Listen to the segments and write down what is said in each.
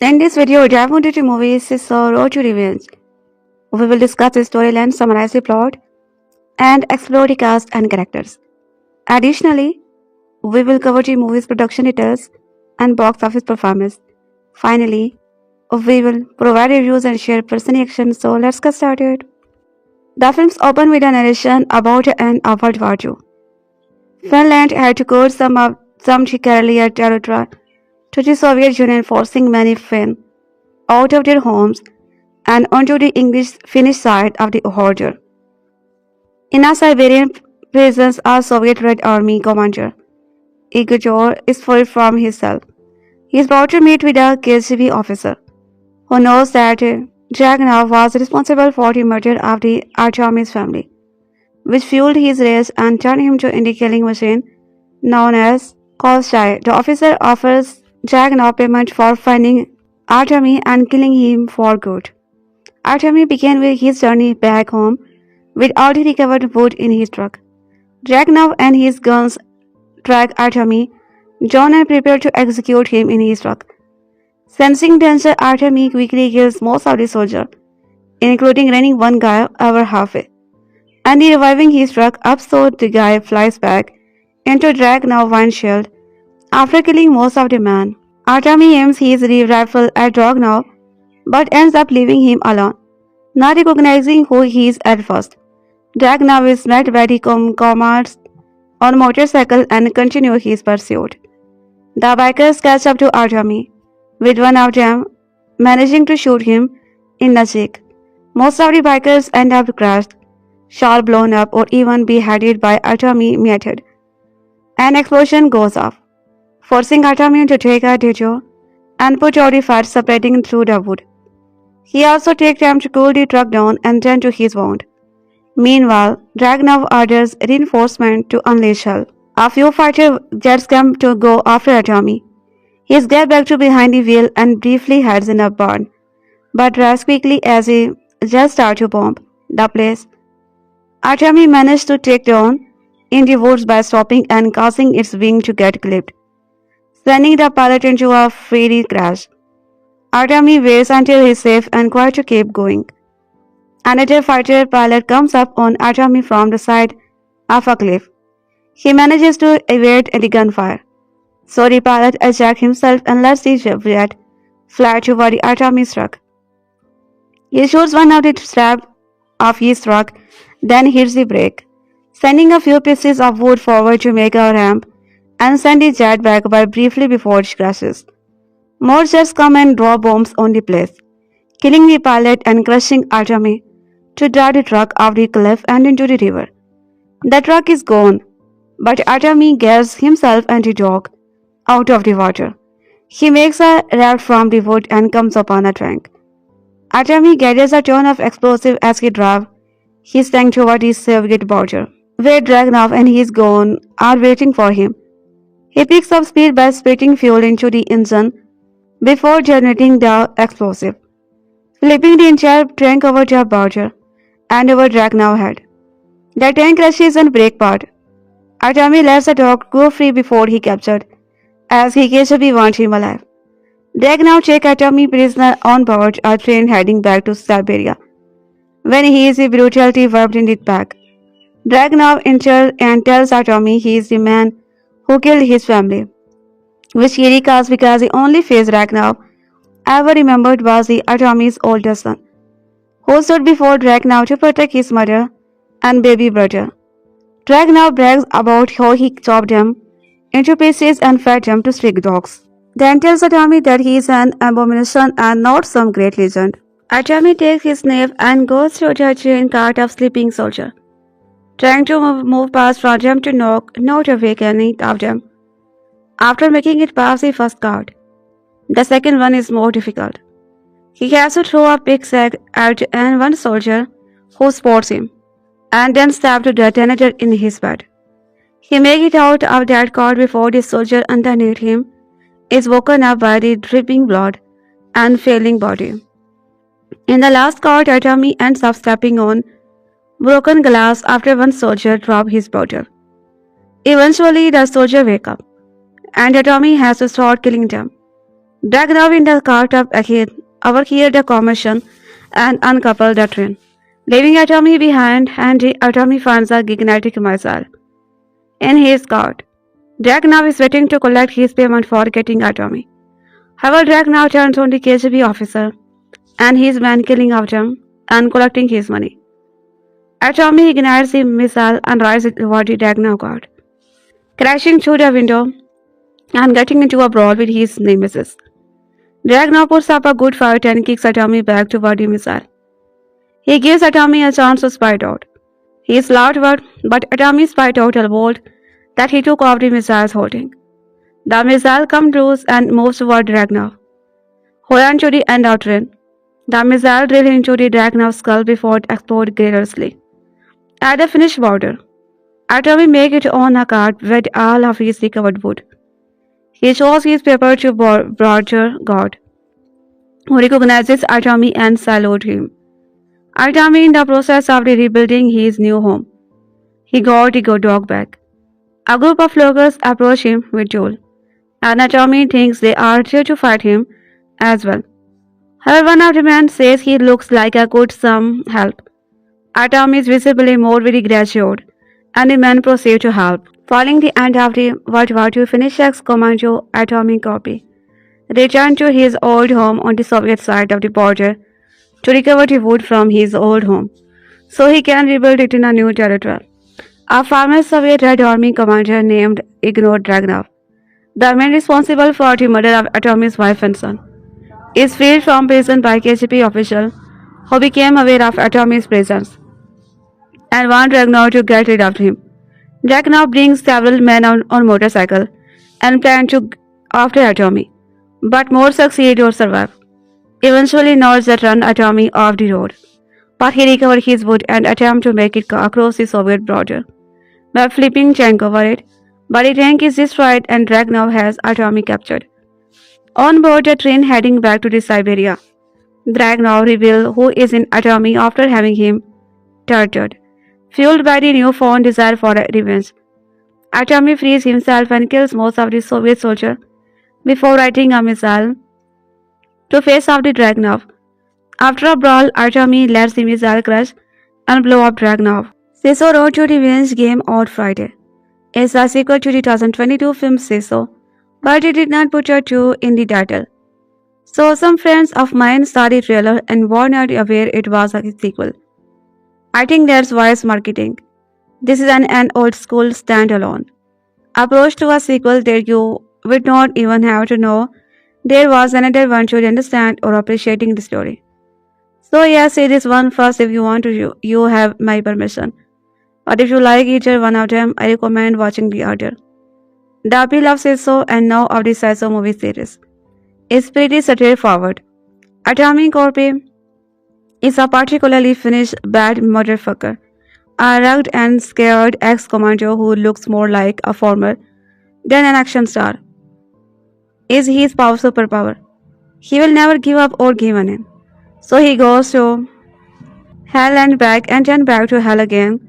In this video, dive into the movie Sisu Road to Revenge. We will discuss the storyline, summarize the plot, and explore the cast and characters. Additionally, we will cover the movie's production details and box office performance. Finally, we will provide reviews and share personal reactions. So let's get started. The films open with a narration about the end of World War II. Finland had to code some Karelian territory to the Soviet Union, forcing many Finns out of their homes and onto the Finnish side of the border. In a Siberian prison, a Soviet Red Army commander, Igor, is free from his cell. He is brought to meet with a KGB officer who knows that Dragunov was responsible for the murder of the Artemy's family, which fueled his rage and turned him to indie killing machine known as Kolchai. The officer offers Dragunov payment for finding Artemy and killing him for good. Artemy began with his journey back home with all the recovered wood in his truck. Dragunov and his guns track Artemy John and prepare to execute him in his truck. Sensing danger, Artemy quickly kills most of the soldiers, including running one guy over halfway, and reviving his truck up so the guy flies back into Dragunov's windshield. After killing most of the men, Artemy aims his rifle at Dragunov but ends up leaving him alone, not recognizing who he is at first. Dragunov is met by the comrades on a motorcycle and continue his pursuit. The bikers catch up to Artemy, with one of them managing to shoot him in the cheek. Most of the bikers end up crushed, shot, blown up, or even beheaded by Artemy method. An explosion goes off, forcing Artemy to take a detour and put out the fire spreading through the wood. He also takes time to cool the truck down and tend to his wound. Meanwhile, Dragunov orders reinforcement to unleash hell. A few fighter jets come to go after Artemy. He gets back to behind the wheel and briefly hides in a barn, but drives quickly as he just starts to bomb the place. Artemy manages to take down in the woods by stopping and causing its wing to get clipped, sending the pilot into a fiery crash. Artemy waits until he's safe and quiet to keep going. Another fighter pilot comes up on Artemy from the side of a cliff. He manages to evade the gunfire, so the pilot ejects himself and lets the jet fly toward the Artemy's truck. He shoots one of the straps of his truck, then hits the brake, sending a few pieces of wood forward to make a ramp and send the jet back by briefly before it crashes. More jets come and drop bombs on the place, killing the pilot and crushing Artemy to drive the truck off the cliff and into the river. The truck is gone, but Artemy gets himself and the dog out of the water. He makes a raft from the wood and comes upon a tank. Artemy gathers a ton of explosive as he drives his tank toward the Soviet border, where Dragunov and his gun are waiting for him. He picks up speed by spitting fuel into the engine before detonating the explosive, flipping the entire tank over the border and over Dragunov's head. The tank crashes and breaks apart. Artemy lets the dog go free before he captured, as he KGB wants him alive. Dragunov takes Artemy prisoner on board a train heading back to Siberia, when he is brutally whipped in the back. Dragunov enters and tells Artemy he is the man who killed his family, which he recalls because the only face Dragunov ever remembered was the Artemy's oldest son, who stood before Dragunov to protect his mother and baby brother. Dragunov brags about how he chopped them into pieces and fed them to stray dogs. Then tells Artemy that he is an abomination and not some great legend. Artemy takes his knife and goes through the train cart of sleeping soldiers, trying to move past from them to not awake any of them. After making it past the first cart, the second one is more difficult. He has to throw a pickaxe at one soldier who spots him, and then stab to death another in his bed. He makes it out of that cart before the soldier underneath him is woken up by the dripping blood and failing body. In the last cart, Artemy ends up stepping on broken glass after one soldier drops his bottle. Eventually, the soldier wakes up, and Artemy has to start killing them. Dragunov in the cart up ahead, overheard the commotion and uncoupled the train, leaving Atomy behind, and Atomy finds a gigantic missile in his cart. Dragunov is waiting to collect his payment for getting Atomy. However, Dragunov turns on the KGB officer and his man killing Atom and collecting his money. Atomy ignites the missile and rides toward the Dragunov cart, crashing through the window and getting into a brawl with his nemesis. Dragunov puts up a good fight and kicks Atomy back toward the missile. He gives Atomy a chance to spy it out. He is loud but Atomy spied out a bolt that he took off the missile's holding. The missile comes loose and moves toward Dragunov, holding to the end of train. The missile drills into the Dragunov's skull before it explodes gloriously. At the finished border, Atomy makes it on a cart with all of his recovered wood. He shows his paper to Roger God, who recognizes Atomy and salutes him. Atomy in the process of rebuilding his new home. He got the dog back. A group of lookers approach him with Joel, and Atomy thinks they are here to fight him as well. However, one of the men says he looks like a good some help. Atomy is visibly more very gratitude, and the men proceed to help. Following the end of the World War II, finished ex-commando Atomy copy returned to his old home on the Soviet side of the border to recover the wood from his old home, so he can rebuild it in a new territory. A former Soviet Red Army commander named Igor Dragunov, the man responsible for the murder of Atomy's wife and son, is freed from prison by KGB official who became aware of Atomy's presence and want Dragunov to get rid of him. Dragunov brings several men on motorcycle and plan to after Atomy, but more succeed or survive. Eventually, Nords that run Atomy off the road, but he recovers his wood and attempts to make it across the Soviet border by flipping tank over it, but the tank is destroyed and Dragunov has Atomy captured. On board the train heading back to the Siberia, Dragunov reveals who is in Atomy after having him tortured. Fueled by the newfound desire for revenge, Atomy frees himself and kills most of the Soviet soldiers before writing a missile to face off the Dragunov. After a brawl, Atomy lets the missile crash and blow up Dragunov. Sisu Road to Revenge came out Friday. It's a sequel to the 2022 film Sisu, but it did not put a 2 in the title. So some friends of mine saw the trailer and were not aware it was a sequel. I think that's wise marketing. This is an old school standalone approach to a sequel that you would not even have to know there was another one to understand or appreciating the story. So yeah, say this one first if you want to. You have my permission. But if you like either one of them, I recommend watching the other. The appeal of Sisu and now of the Sisu movie series is pretty straightforward. Atomy Corpe is a particularly finished bad motherfucker, a rugged and scared ex-commando who looks more like a former than an action star. Is his superpower? He will never give up or give in. So he goes to hell and back and then back to hell again,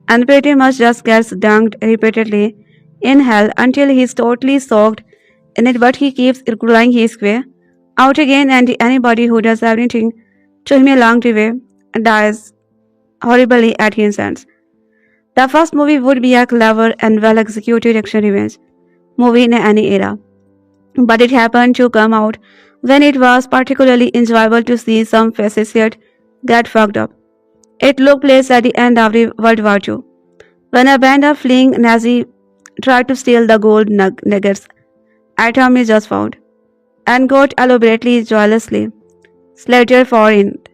and pretty much just gets dunked repeatedly in hell until he's totally soaked in it, but he keeps crawling his way out again, and anybody who does anything to him along the way dies horribly at his hands. The first movie would be a clever and well-executed action revenge movie in any era, but it happened to come out when it was particularly enjoyable to see some faces get fucked up. It took place at the end of the World War II, when a band of fleeing Nazis tried to steal the gold nuggets Atomy just found, and got elaborately joyously slaughtered for it.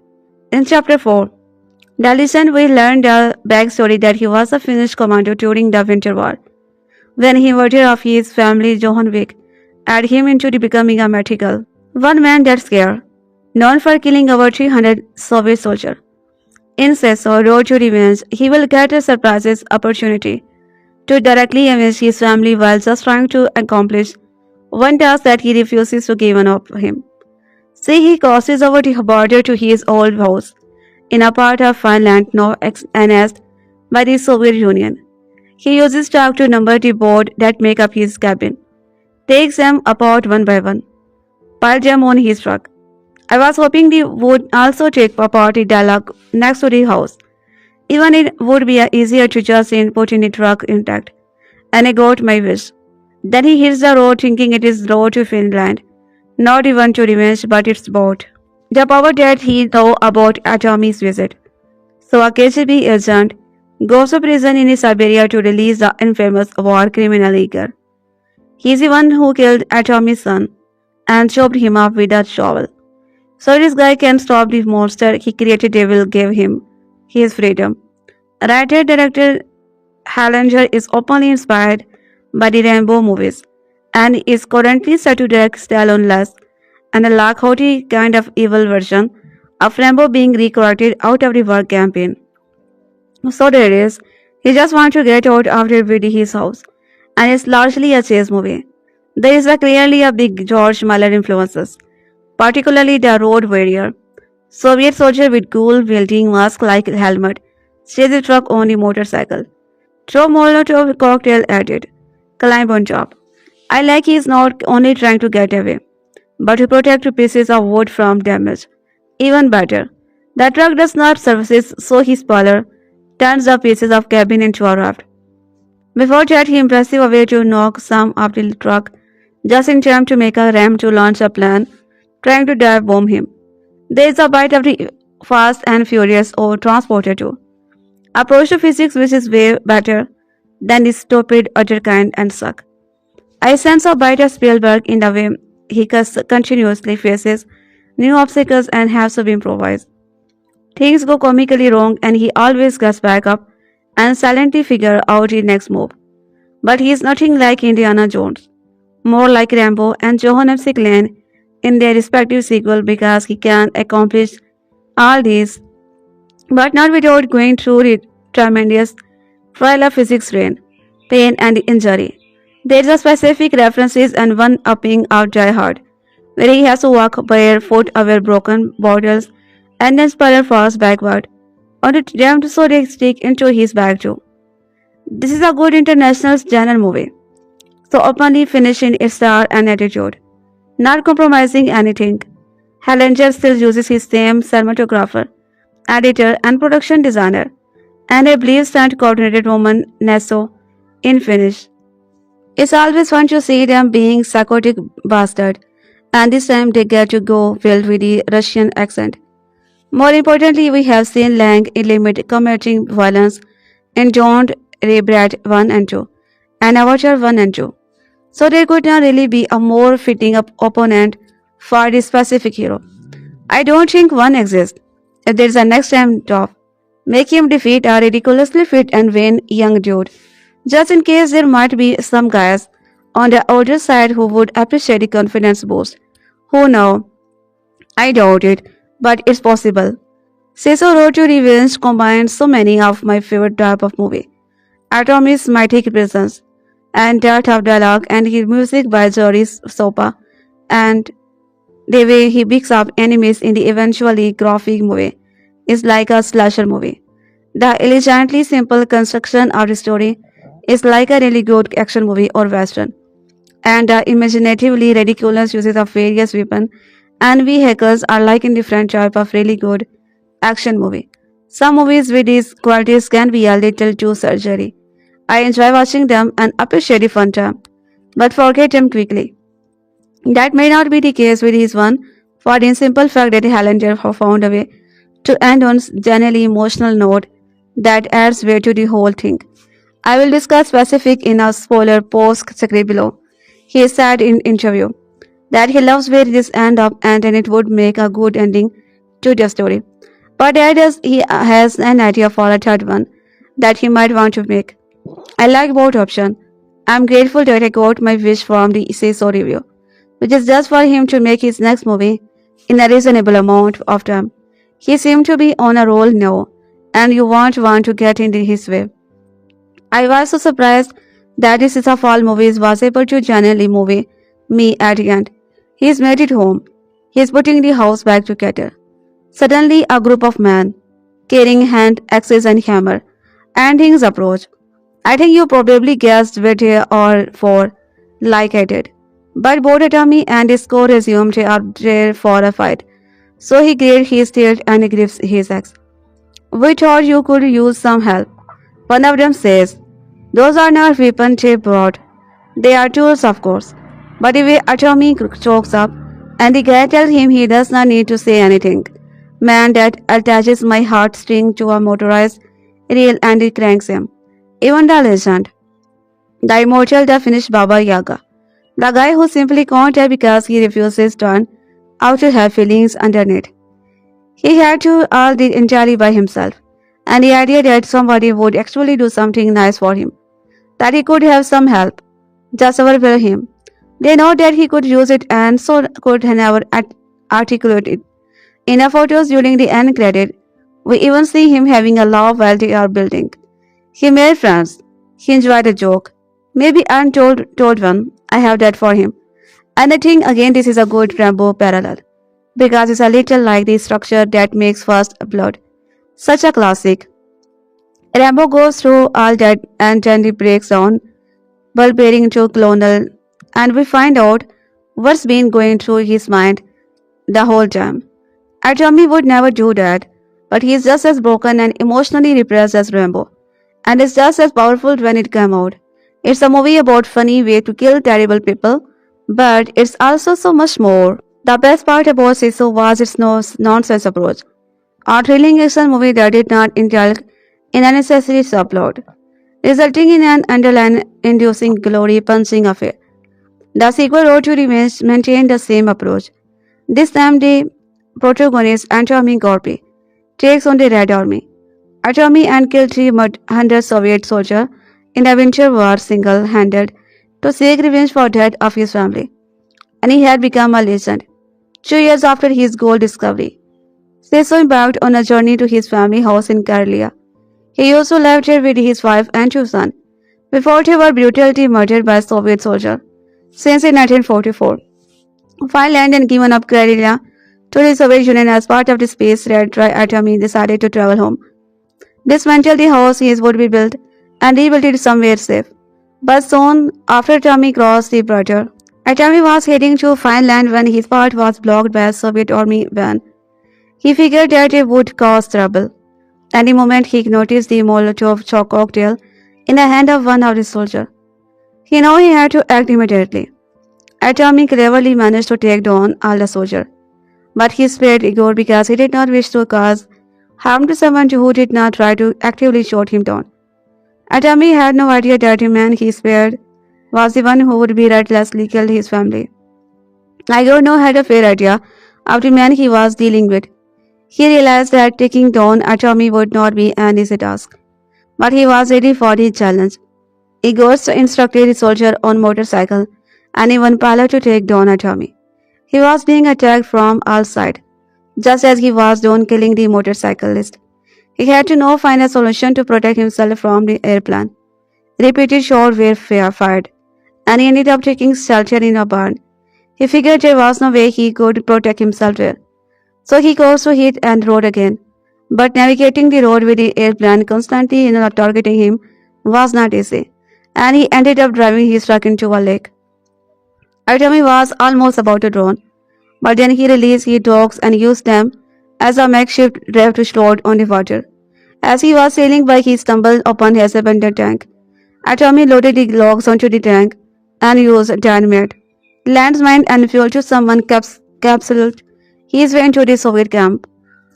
In Chapter 4, the legend we learned the backstory that he was a Finnish commando during the Winter War, when he murdered of his family Johan Wick added him into becoming a mythical one-man that scare, known for killing over 300 Soviet soldiers. In Sisu Road to Revenge, he will get a surprise opportunity to directly avenge his family while just trying to accomplish one task that he refuses to give up him. See, he crosses over the border to his old house in a part of Finland now annexed by the Soviet Union. He uses truck to number the board that make up his cabin, takes them apart one by one, pile them on his truck. I was hoping they would also take apart the dialogue next to the house. Even it would be easier to just put in the truck intact. And I got my wish. Then he hits the road thinking it is road to Finland. Not even to revenge, but it's boat. The power that he know about Tommy's visit. So a KGB agent goes to prison in Siberia to release the infamous war criminal Igor. He's the one who killed Tommy's son and chopped him up with a shovel. So this guy can stop the monster he created. They will give him his freedom. Writer director Hallinger is openly inspired by the Rambo movies and is currently set to direct Stallone-less and a Lakhoty kind of evil version of Rambo being recruited out of the work campaign. So there is. He just wants to get out after with his house, and it's largely a chase movie. There is clearly a big George Miller influences, particularly the Road Warrior. Soviet soldier with cool wielding mask like helmet, chases truck on the motorcycle. Throw Molotov cocktail at it. Climb on top. I like he is not only trying to get away, but to protect pieces of wood from damage. Even better, the truck does not surface, so his spoiler turns the pieces of cabin into a raft. Before that, he impressive a way to knock some off the truck, just in time to make a ram to launch a plan, trying to dive bomb him. There is a bite of the Fast and Furious or Transporter too. Approach to physics which is way better than the stupid other kind and suck. I sense a bite of Spielberg in the way he continuously faces new obstacles and has to improvise. Things go comically wrong and he always gets back up and silently figure out the next move. But he is nothing like Indiana Jones, more like Rambo and Johan F. Lane in their respective sequel because he can accomplish all these, but not without going through the tremendous trial of physics pain and injury. There is a specific references and one-upping of Die Hard, where he has to walk barefoot over broken bottles and then spiral fast backward on the damned so they stick into his bag too. This is a good international genre movie, so openly finishing its star and attitude, not compromising anything. Hallinger still uses his same cinematographer, editor, and production designer, and I believe stunt coordinated woman Nesso in finish. It's always fun to see them being psychotic bastard, and this time they get to go wild with the Russian accent. More importantly, we have seen Lang limit committing violence in Don't Rebrat 1 and 2 and Avatar 1 and 2. So there could not really be a more fitting up opponent for this specific hero. I don't think one exists. If there's a next time top, make him defeat a ridiculously fit and vain young dude. Just in case there might be some guys on the older side who would appreciate the confidence boost. Who know? I doubt it, but it's possible. Sisu Road to Revenge combines so many of my favorite type of movie. Atom's mythic presence, and depth of dialogue and his music by Joris Sopa, and the way he picks up enemies in the eventually graphic movie is like a slasher movie. The elegantly simple construction of the story is like a really good action movie or western, and the imaginatively ridiculous uses of various weapons and vehicles are like in different type of really good action movie. Some movies with these qualities can be a little too surgery. I enjoy watching them and appreciate the fun time, but forget them quickly. That may not be the case with this one, for the simple fact that Hallinger have found a way to end on a genuinely emotional note that adds weight to the whole thing. I will discuss specific in a spoiler post script below. He said in interview that he loves where this end up and then it would make a good ending to the story. But he has an idea for a third one that he might want to make. I like both options. I'm grateful that I got my wish from the Sisu review, which is just for him to make his next movie in a reasonable amount of time. He seemed to be on a roll now, and you won't want to get in his way. I was so surprised that this is a fall movies was able to genuinely move me at the end. He's made it home. He's putting the house back together. Suddenly, a group of men carrying hand axes and hammer, and things approach. I think you probably guessed where they are for, like I did. But both Tommy and his co-resumed are there for a fight. So he cleared his throat and grips his axe. We thought you could use some help. One of them says, those are not weapons they brought. They are tools, of course. But the Tommy chokes up, and the guy tells him he does not need to say anything. Man, that attaches my heartstring to a motorized reel and it cranks him. Even the legend, the immortal, the finished Baba Yaga. The guy who simply can't tell because he refuses to turn out to have feelings underneath. He had to all the entirely by himself, and the idea that somebody would actually do something nice for him, that he could have some help, just overwhelmed him. They know that he could use it and so could never articulate it. In the photos during the end credit, we even see him having a laugh while they are building. He made friends. He enjoyed a joke. Maybe told one. I have that for him. And I think again this is a good Rambo parallel. Because it's a little like the structure that makes First Blood. Such a classic. Rambo goes through all that and then he breaks down, bulbering to clonal, and we find out what's been going through his mind the whole time. Tommy would never do that, but he is just as broken and emotionally repressed as Rambo, and is just as powerful when it came out. It's a movie about funny way to kill terrible people, but it's also so much more. The best part about Sisu was its nonsense approach, a thrilling action movie that did not indulge in unnecessary subplot, resulting in an underline-inducing glory-punching affair. The sequel, Road to Revenge, maintained the same approach. This time, the protagonist, Anatomy Gorby, takes on the Red Army. Atomy and killed 300 Soviet soldiers in the Winter War single-handed to seek revenge for the death of his family. And he had become a legend. 2 years after his gold discovery, Sisu embarked on a journey to his family house in Karelia. He also left here with his wife and 2 sons, before they were brutally murdered by Soviet soldiers. Since in 1944, Finland and given up Karelia to the Soviet Union as part of the Space Red Dry Atomy decided to travel home, dismantle the house he would be built, and rebuild it somewhere safe. But soon after Tommy crossed the border, Tommy was heading to Finland when his path was blocked by a Soviet army van. He figured that it would cause trouble, and the moment he noticed the Molotov cocktail in the hand of one of the soldiers, he knew he had to act immediately. Tommy cleverly managed to take down all the soldiers, but he spared Igor because he did not wish to cause harm to someone who did not try to actively shoot him down. Tommy had no idea that the man he spared was the one who would be relentlessly kill his family. Igor now had a fair idea of the man he was dealing with. He realized that taking down Tommy would not be an easy task, but he was ready for the challenge. Igor instructed the soldier on motorcycle and even pilot to take down Tommy. He was being attacked from all sides, just as he was done killing the motorcyclist. He had to now find a solution to protect himself from the airplane. Repeated shots were fired, and he ended up taking shelter in a barn. He figured there was no way he could protect himself there, so he also hit and rode again. But navigating the road with the airplane constantly targeting him was not easy, and he ended up driving his truck into a lake. Tommy was almost about to drown, but then he released his dogs and used them as a makeshift raft to float on the water. As he was sailing by, he stumbled upon his abandoned tank. Tommy loaded the logs onto the tank and used dynamite, landmine, and fuel to summon capsuled his way into the Soviet camp.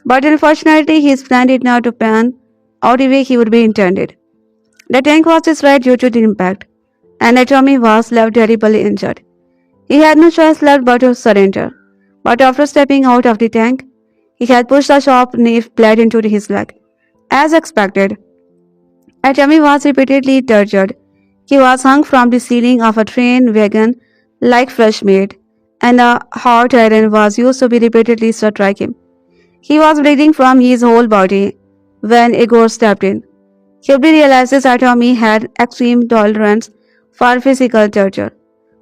But unfortunately, his plan did not pan out the way he would be intended. The tank was destroyed due to the impact, and Tommy was left terribly injured. He had no choice left but to surrender. But after stepping out of the tank, he had pushed a sharp knife blade into his leg. As expected, Tommy was repeatedly tortured. He was hung from the ceiling of a train wagon like fresh meat, and a hot iron was used to be repeatedly strike him. He was bleeding from his whole body when Igor stepped in. Hubby realizes that Tommy had extreme tolerance for physical torture.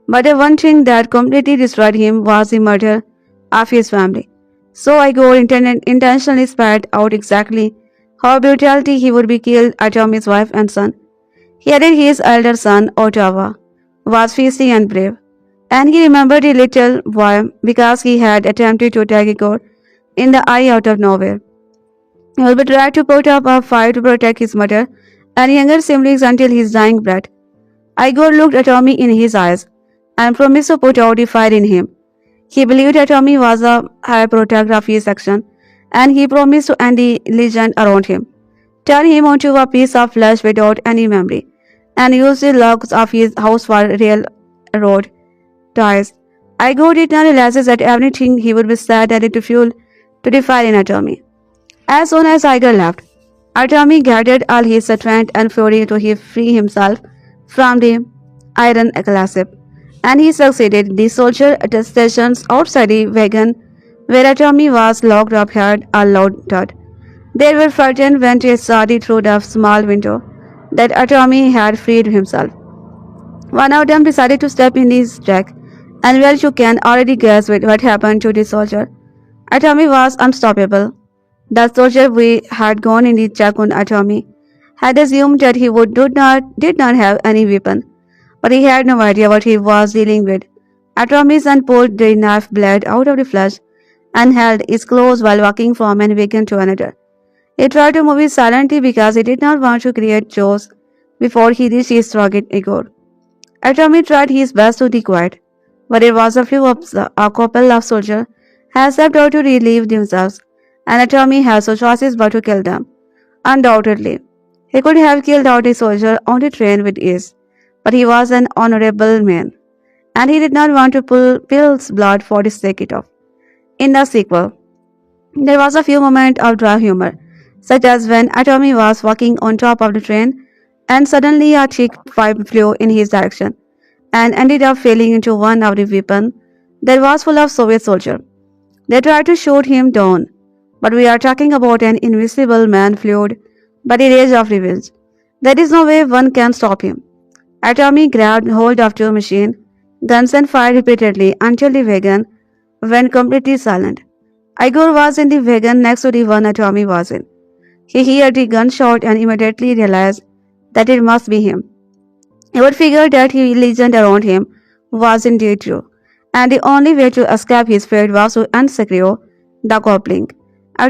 But the one thing that completely destroyed him was the murder of his family. So Igor intentionally spat out exactly how brutally he would be killed Tommy's wife and son. He added his elder son, Ottawa, was feisty and brave. And he remembered a little boy because he had attempted to attack Igor in the eye out of nowhere. He would try to put up a fight to protect his mother and younger siblings until his dying breath. Igor looked at Tommy in his eyes and promised to put out the fire in him. He believed that Tommy was a high protector of his section, and he promised to end the legend around him, turn him onto a piece of flesh without any memory, and use the logs of his house for railroad ties. Igor did not realize that everything he would be sad added to fuel to the fire in Tommy. As soon as Igor left, Tommy gathered all his strength and fury to free himself from the iron clasp, and he succeeded. The soldier stations outside the wagon where Tommy was locked up heard a loud thud. They were frightened when they saw through the small window that Tommy had freed himself. One of them decided to step in his track, and well, you can already guess what happened to the soldier. Tommy was unstoppable. The soldier we had gone in the check on Tommy had assumed that he did not have any weapon, but he had no idea what he was dealing with. Tommy's son pulled the knife blade out of the flesh and held it close while walking from one wagon to another. He tried to move it silently because he did not want to create chaos before he reached his target Igor. Tommy tried his best to be quiet, but it was a couple of soldiers had stepped out to relieve themselves, and Tommy had no choices but to kill them. Undoubtedly, he could have killed out a soldier on the train with ease, but he was an honorable man, and he did not want to spill blood for the sake of. In the sequel, there was a few moments of dry humor, such as when Tommy was walking on top of the train, and suddenly a thick pipe flew in his direction, and ended up falling into one of the weapons that was full of Soviet soldiers. They tried to shoot him down, but we are talking about an invisible man fueled by the rage of revenge. There is no way one can stop him. Tommy grabbed hold of two machine guns and fired repeatedly until the wagon went completely silent. Igor was in the wagon next to the one Tommy was in. He heard the gunshot and immediately realized that it must be him. He would figure that the legend around him was indeed true, and the only way to escape his fate was to unsecure the coupling.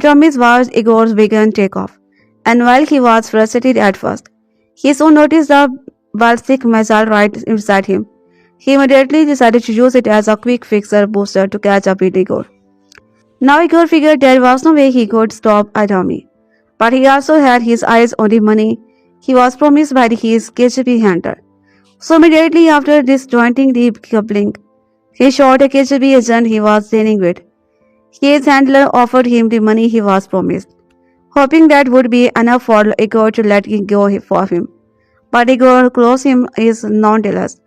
Tommy's watched Igor's wagon take off, and while he was frustrated at first, he soon noticed the ballistic missile right inside him. He immediately decided to use it as a quick fixer booster to catch up with Igor. Now Igor figured there was no way he could stop Tommy, but he also had his eyes on the money he was promised by his KGB handler. So immediately after disjointing the coupling, he shot a KGB agent he was dealing with. His handler offered him the money he was promised, hoping that would be enough for Igor to let it go for him. But Igor closed him his nonetheless,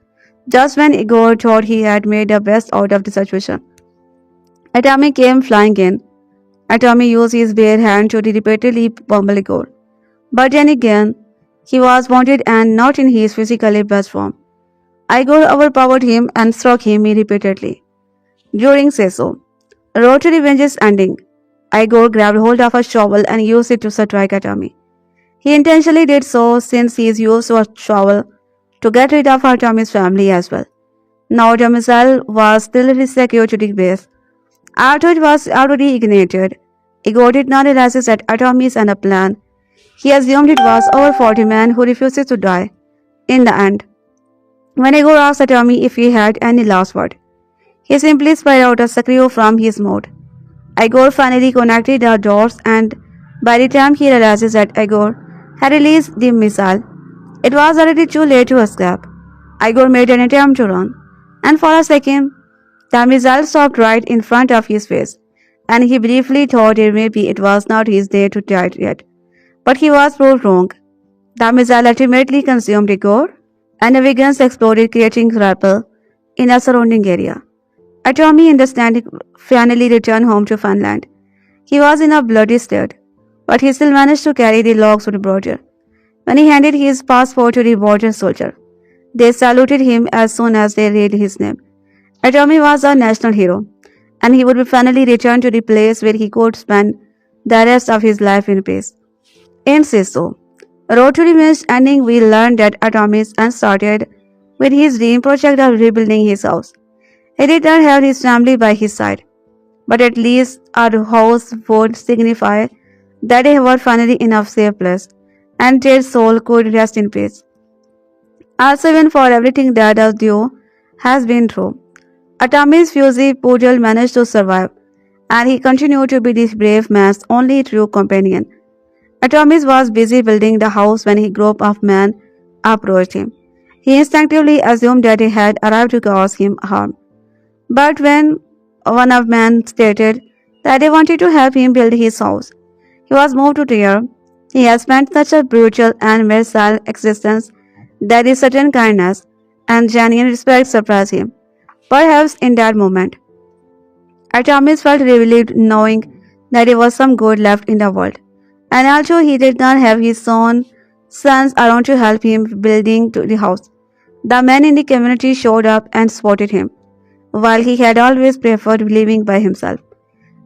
just when Igor thought he had made the best out of the situation. Tommy came flying in. Tommy used his bare hand to repeatedly pummel Igor. But then again, he was wounded and not in his physically best form. Igor overpowered him and struck him repeatedly. During Sisu, road to revenge's ending, Igor grabbed hold of a shovel and used it to strike Tommy. He intentionally did so since he used a shovel to get rid of Tommy's family as well. Now the missile was still secured to the base. After it was already ignited, Igor did not realize that Tommy's and a plan. He assumed it was our 40 man who refuses to die. In the end, when Igor asked Tommy if he had any last word, he simply spread out a screw from his mouth. Igor finally connected the dots, and by the time he realizes that Igor had released the missile, it was already too late to escape. Igor made an attempt to run, and for a second, the missile stopped right in front of his face, and he briefly thought maybe it was not his day to die yet. But he was proved wrong. The missile ultimately consumed Igor, and the wagons exploded, creating rubble in the surrounding area. Tommy, understanding, finally returned home to Finland. He was in a bloody state, but he still managed to carry the logs to the border. When he handed his passport to the border soldier, they saluted him as soon as they read his name. Tommy was a national hero, and he would finally return to the place where he could spend the rest of his life in peace. In Sisu, Road to Revenge ending, we learned that Tommy's started with his dream project of rebuilding his house. He did not have his family by his side, but at least our house would signify that he was finally in a safe place, and their soul could rest in peace. Also, even for everything that our duo has been through, Atami's fusy poodle managed to survive, and he continued to be this brave man's only true companion. Atomis was busy building the house when a group of men approached him. He instinctively assumed that they had arrived to cause him harm. But when one of men stated that they wanted to help him build his house, he was moved to tears. He had spent such a brutal and merciless existence that a certain kindness and genuine respect surprised him. Perhaps in that moment, Artemis felt relieved knowing that there was some good left in the world. And although he did not have his own sons around to help him building to the house, the men in the community showed up and supported him, while he had always preferred living by himself.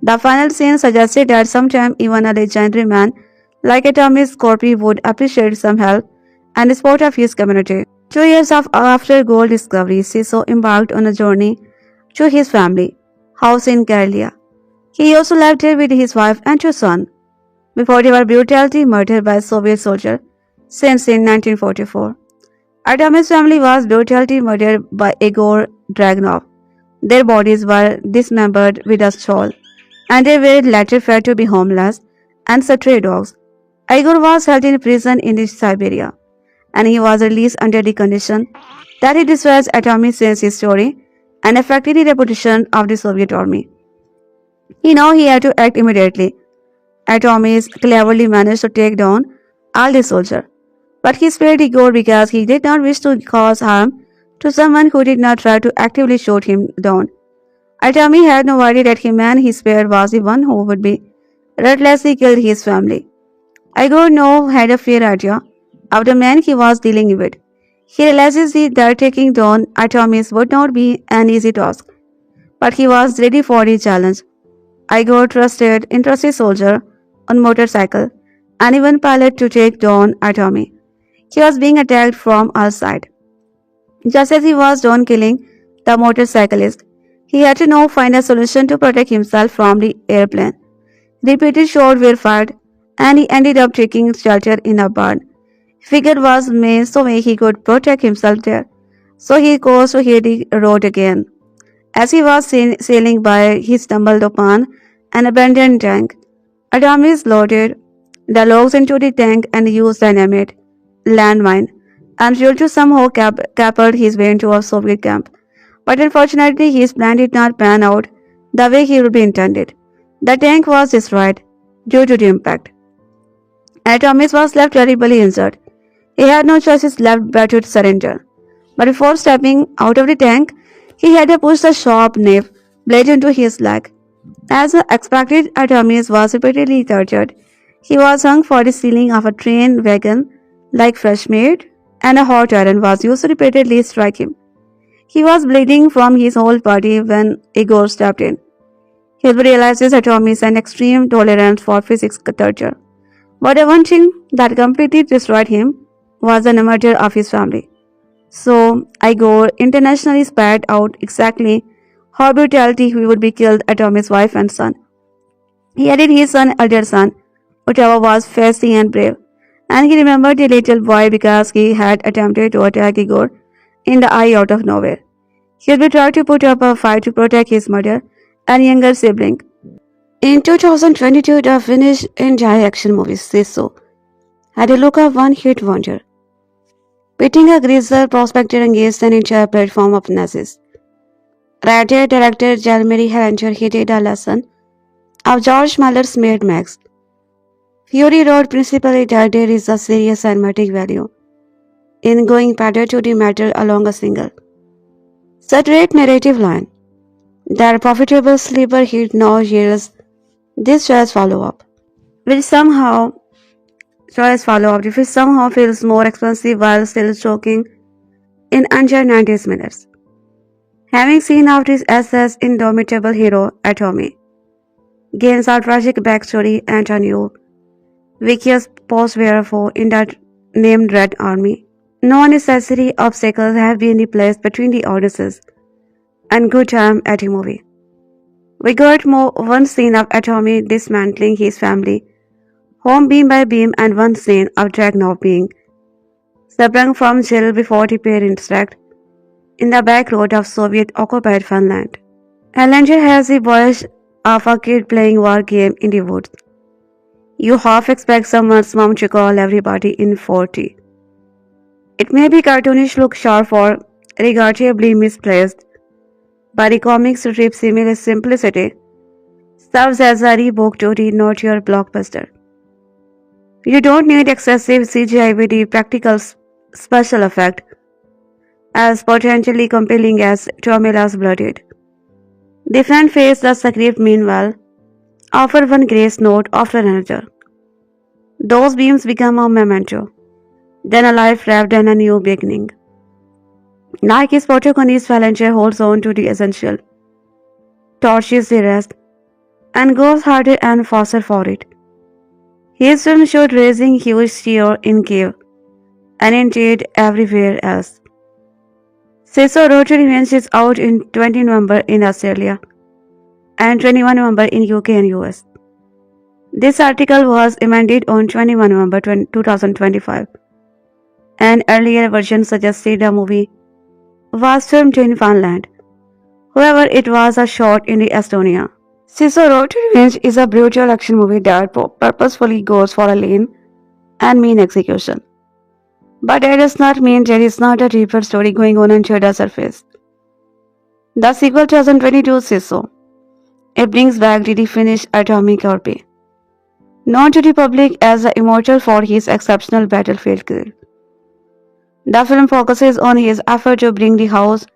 The final scene suggested that sometime even a legendary man like Atomic Scorpio would appreciate some help and support of his community. 2 years after gold discovery, Sisu embarked on a journey to his family house in Kerala. He also left there with his wife and 2 sons before they were brutally murdered by Soviet soldiers since in 1944. Atomi's family was brutally murdered by Igor Dragunov. Their bodies were dismembered with a shawl, and they were later found to be homeless and stray dogs. Igor was held in prison in Siberia, and he was released under the condition that he destroys atomic since his story and affected the reputation of the Soviet army. He knew he had to act immediately. Atomis cleverly managed to take down all the soldiers, but he spared Igor because he did not wish to cause harm to someone who did not try to actively shoot him down. Atomi had no idea that the man he spared was the one who would be relentlessly killed his family. Igor now had a fair idea of the man he was dealing with. He realizes that taking down Atomis would not be an easy task, but he was ready for the challenge. Igor trusted interested soldier on motorcycle and even pilot to take down Atomi. He was being attacked from all sides. Just as he was done killing the motorcyclist, he had to now find a solution to protect himself from the airplane. Repeated shots were fired, and he ended up taking shelter in a barn. Figure was made so he could protect himself there. So he goes to hit the road again. As he was sailing by, he stumbled upon an abandoned tank. Adamis loaded the logs into the tank and used dynamite, landmine, and fuel to somehow captured his way into a Soviet camp. But unfortunately, his plan did not pan out the way he would be intended. The tank was destroyed due to the impact. Atomis was left terribly injured. He had no choices left but to surrender. But before stepping out of the tank, he had to push the sharp knife blade into his leg. As expected, Atomis was repeatedly tortured. He was hung for the ceiling of a train wagon like fresh meat, and a hot iron was used to repeatedly strike him. He was bleeding from his whole body when Igor stepped in. He realizes Atomis an extreme tolerance for physical torture. But the one thing that completely destroyed him was the murder of his family. So Igor internationally spat out exactly how brutally he would be killed Atomi's wife and son. He added his elder son, Ottawa was feisty and brave, and he remembered the little boy because he had attempted to attack Igor in the eye out of nowhere. He would be trying to put up a fight to protect his mother and younger sibling. In 2022, the Finnish India action movie Sisu had a look of one-hit wonder, pitting a greaser prospector against an entire platform of Nazis. Writer-director Jalmari Helanger hated a lesson of George Miller's Mad Max. Fury wrote principally that there is a serious cinematic value in going better to the matter along a single, straight narrative line. That profitable sleeper hit now yields this choice follow-up, which somehow feels more expensive while still choking in under 90 minutes. Having seen out his SS indomitable hero Atomy, gains a tragic backstory and a new, vicious post-war in that named Red Army. No unnecessary obstacles have been placed between the audiences and good time at a movie. We got one scene of Atomy dismantling his family home beam by beam and one scene of Dragnov being sprung from jail before the pair interact in the back road of Soviet-occupied Finland. Erlanger has the voice of a kid playing war game in the woods. You half expect someone's mom to call everybody in 40. It may be cartoonish look sharp or regrettably misplaced, but the comic strip similar simplicity serves as a rebook to read not your blockbuster. You don't need excessive CGI with the practical special effect as potentially compelling as Tommila's Blooded. The fan face the script meanwhile offer one grace note after another. Those beams become a memento, then a life wrapped in a new beginning. Like his protagonist, Valencher holds on to the essential, torches the rest, and goes harder and faster for it. His film showed raising huge cheer in Kiev and indeed everywhere else. Sisu Road to Revenge is out in 20 November in Australia and 21 November in UK and US. This article was amended on 21 November 2025. An earlier version suggested the movie was filmed in Finland. However, it was a shot in Estonia. Sisu Road to Revenge is a brutal action movie that purposefully goes for a lean and mean execution. But that does not mean there is not a deeper story going on under the surface. The sequel 2022 Sisu. It brings back the Finnish atomic corpse, known to the public as the immortal for his exceptional battlefield career. The film focuses on his effort to bring the house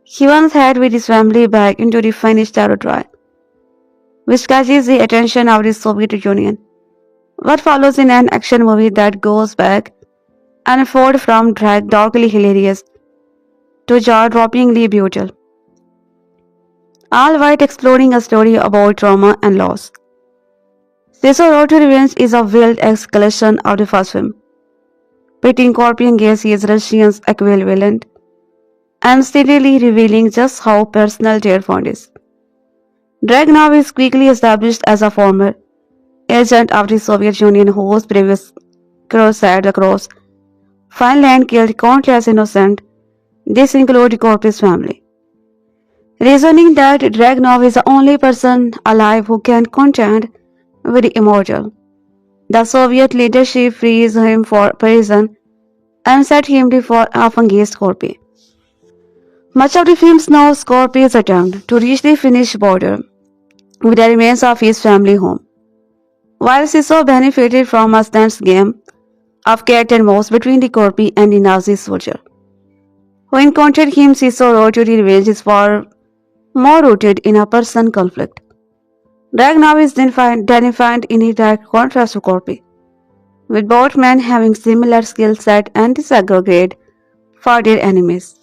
he once had with his family back into the Finnish territory, which catches the attention of the Soviet Union. What follows in an action movie that goes back and forth from darkly hilarious to jaw-droppingly brutal, all while exploring a story about trauma and loss. Sisu Road to Revenge is a wild escalation of the first film, pitting Corpi against his Russian's equivalent and steadily revealing just how personal their bond is. Dragunov is quickly established as a former agent of the Soviet Union whose previous crusade across Finland killed countless innocent. This includes Corpi's family. Reasoning that Dragunov is the only person alive who can contend with the immortal. The Soviet leadership frees him for prison and set him off against Corpi. Much of the film knows Corpi's attempt to reach the Finnish border with the remains of his family home, while Sisu benefited from a tense game of cat and mouse between the Corpi and the Nazi soldier who encountered him. Sisu Road to Revenge is far more rooted in a personal conflict. Dragunov is defined in a direct contrast to Corpi, with both men having similar skill set and disaggregate for their enemies.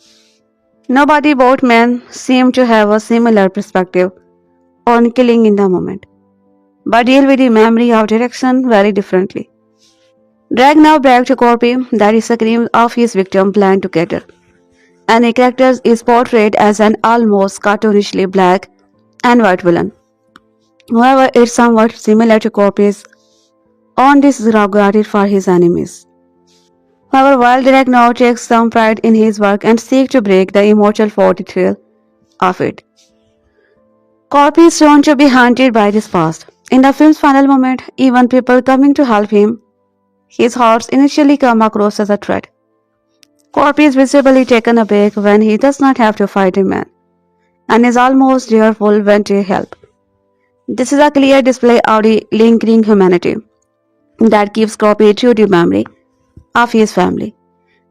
Both men seem to have a similar perspective on killing in the moment, but deal with the memory of direction very differently. Dragunov bragged to Corpi that the screams of his victim blend together, and the character is portrayed as an almost cartoonishly black and white villain. However, it's somewhat similar to Corpi's own disregard for his enemies. However, while Dragunov takes some pride in his work and seeks to break the immortal for the thrill of it, Corpi is shown to be haunted by this past. In the film's final moment, even people coming to help him, his hearts initially come across as a threat. Corpi is visibly taken aback when he does not have to fight a man, and is almost cheerful when they help. This is a clear display of the lingering humanity that gives Corpi to the memory of his family.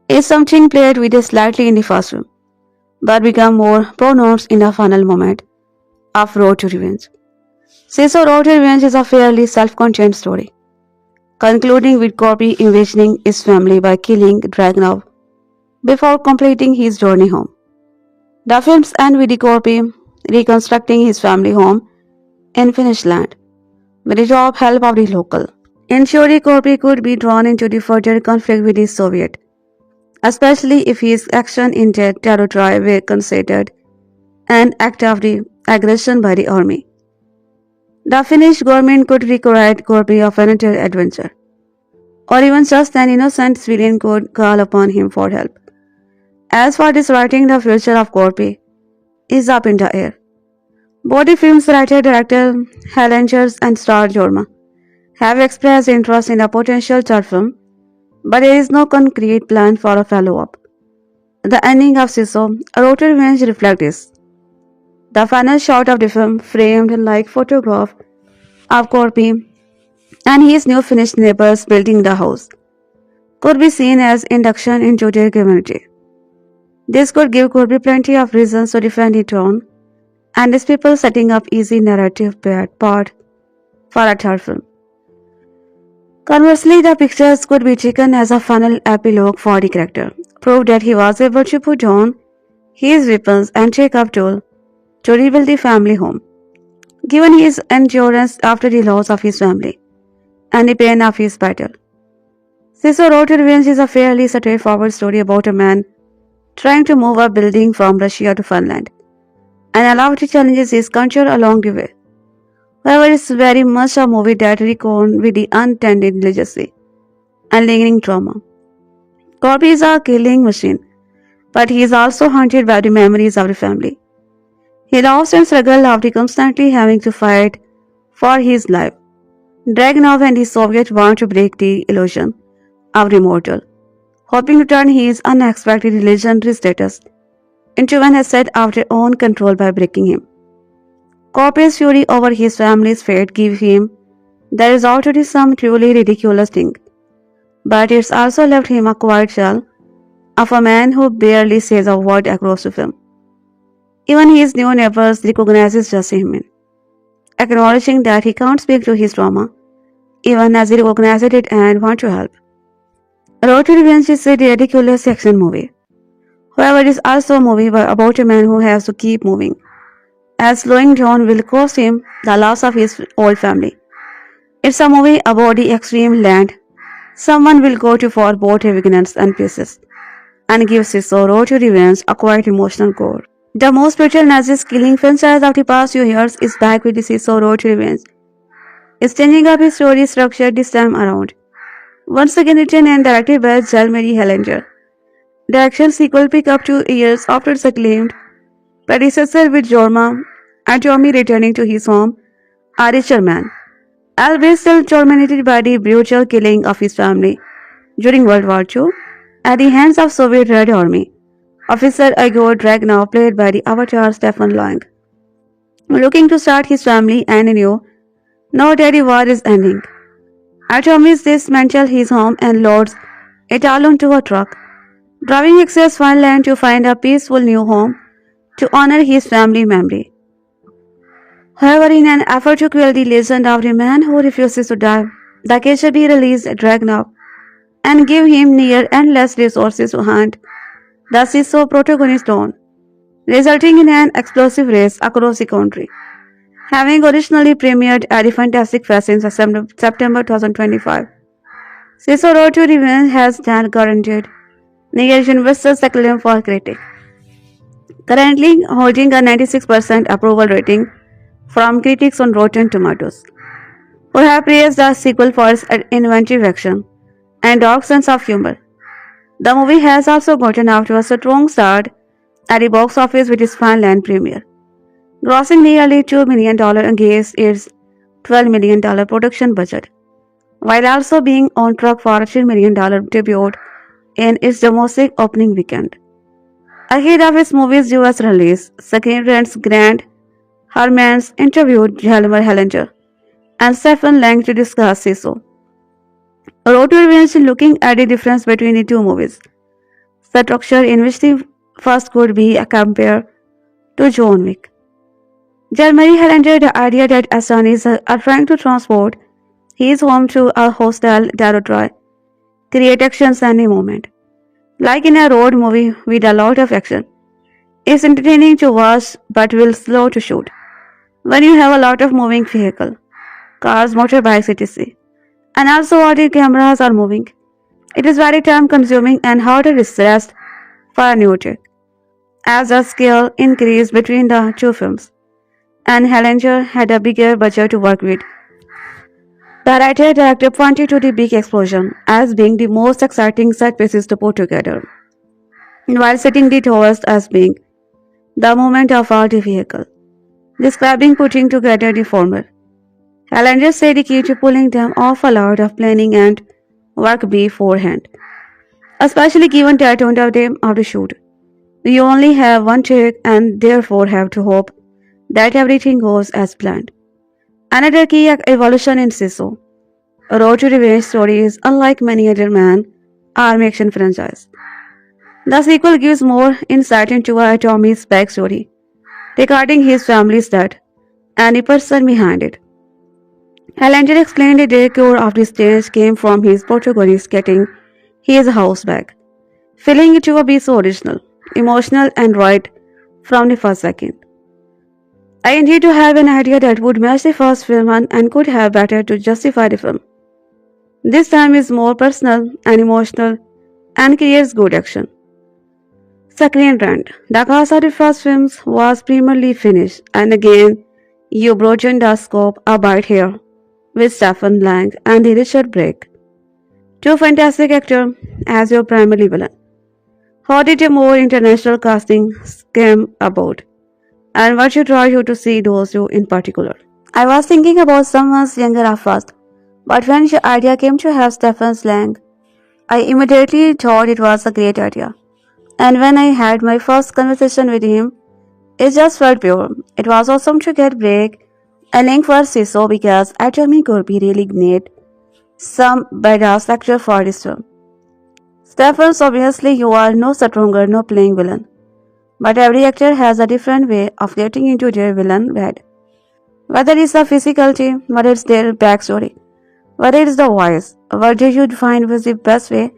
It's something played with slightly in the first film, but become more pronounced in the final moment of Road to Revenge. Sisu Road to Revenge is a fairly self-contained story, concluding with Corpi envisioning his family by killing Dragunov before completing his journey home. The films end with Corpi reconstructing his family home in Finnish land with the top help of the local. In theory, Corpi could be drawn into the further conflict with the Soviet, especially if his action in that territory were considered an act of the aggression by the army. The Finnish government could require Gorby of another adventure, or even just an innocent civilian could call upon him for help. As for this writing, the future of Gorby is up in the air. Both the film's writer, director, Hellengers and star Jorma have expressed interest in a potential third film, but there is no concrete plan for a follow-up. The ending of Sisu, Road to Revenge reflects this. The final shot of the film, framed like photograph of Corby and his new Finnish neighbors building the house, could be seen as induction into their community. This could give Corby plenty of reasons to defend his throne, and these people setting up easy narrative part for a third film. Conversely, the pictures could be taken as a final epilogue for the character, prove that he was able to put down his weapons and take up tool to rebuild the family home. Given his endurance after the loss of his family and the pain of his battle, Sisu Road to Revenge is a fairly straightforward story about a man trying to move a building from Russia to Finland and allow to challenges his culture along the way. However, it's very much a movie that reckons with the untended legacy and lingering trauma. Corby is a killing machine, but he is also haunted by the memories of the family. He lost and struggled after constantly having to fight for his life. Dragunov and the Soviets want to break the illusion of the immortal, hoping to turn his unexpected legendary status into an asset of their own control by breaking him. Corby's fury over his family's fate gives him the result to do some truly ridiculous thing, but it's also left him a quiet shell of a man who barely says a word across the film. Even his new neighbors recognizes just him, acknowledging that he can't speak to his trauma, even as he recognizes it and want to help. Road to Revenge is a ridiculous action movie. However, it is also a movie about a man who has to keep moving, as slowing down will cost him the loss of his old family. It's a movie about the extreme length someone will go to for both vengeance and peace, and gives Sisu Road to Revenge a quite emotional core. The most brutal Nazi killing franchise of the past few years is back with the Sisu Road to Revenge. It's changing up its story structure this time around. Once again written and directed by Jalmari Hellinger. The action sequel picked up 2 years after its acclaimed predecessor, with Jorma and Tommy returning to his home, a richer man, albeit still tormented by the brutal killing of his family during World War II at the hands of Soviet Red Army officer Igor Dragunov, played by the Avatar Stefan Lang, looking to start his family and anew now that the war is ending. Tommy dismantles his home and loads it all onto a truck, driving across Finland to find a peaceful new home to honor his family memory. However, in an effort to quell the legend of the man who refuses to die, the KGB released Dragunov and give him near endless resources to hunt the Sisu protagonist down, resulting in an explosive race across the country. Having originally premiered at the Fantastic Fest in September 2025, Sisu Road to Revenge has then guaranteed near universal acclaim for critics, currently holding a 96% approval rating from critics on Rotten Tomatoes, who have praised the sequel for its inventive action and dark sense of humor. The movie has also gotten off to a strong start at the box office with its Finland premiere, grossing nearly $2 million against its $12 million production budget, while also being on track for a $3 million debut in its domestic opening weekend. Ahead of its movie's US release, Screenrant's Grant Hermans interviewed Hjalmar Hellinger and Stefan Lang to discuss Sisu Road to Revenge, looking at the difference between the two movies, the structure in which the first could be compared to John Wick. Jalmari Hellinger the idea that Assanis are trying to transport his home to a hostile territory, create actions and a moment. Like in a road movie with a lot of action, it's entertaining to watch but will slow to shoot. When you have a lot of moving vehicle, cars, motorbikes, etc., and also all the cameras are moving, it is very time consuming and harder to rest for a new take. as the scale increased between the two films, and Hellinger had a bigger budget to work with. The writer-director pointed to the big explosion as being the most exciting set pieces to put together, while setting the towers as being the movement of all the vehicle, describing putting together the former. Hellinger said the key to pulling them off a lot of planning and work beforehand, especially given that on the day of the shoot. You only have one take and therefore have to hope that everything goes as planned. Another key evolution in Sisu. Road to Revenge story is unlike many other man army action franchise. The sequel gives more insight into Tommy's backstory regarding his family's death and the person behind it. Helander explained the decor of this change came from his protagonist getting his house back, feeling it to be so original, emotional, and right from the first second. I intended to have an idea that would match the first film and could have better to justify the film. This time is more personal and emotional and creates good action. Second trend. The cast of the first films was primarily Finnish, and again, you broadened the scope a bit here with Stefan Lang and Richard Brake. Two fantastic actors as your primary villain. How did a more international casting came about? And what should draw you to see those two in particular? I was thinking about someone younger at first, but when the idea came to have Stefan Lang, I immediately thought it was a great idea. And when I had my first conversation with him, it just felt pure. It was awesome to get break a link for Sisu because I told me could be really neat some badass actor for this film. Stephens, obviously you are no stronger, no playing villain. But every actor has a different way of getting into their villain head. Whether it's the physicality, whether it's their backstory, whether it's the voice, what do you find was the best way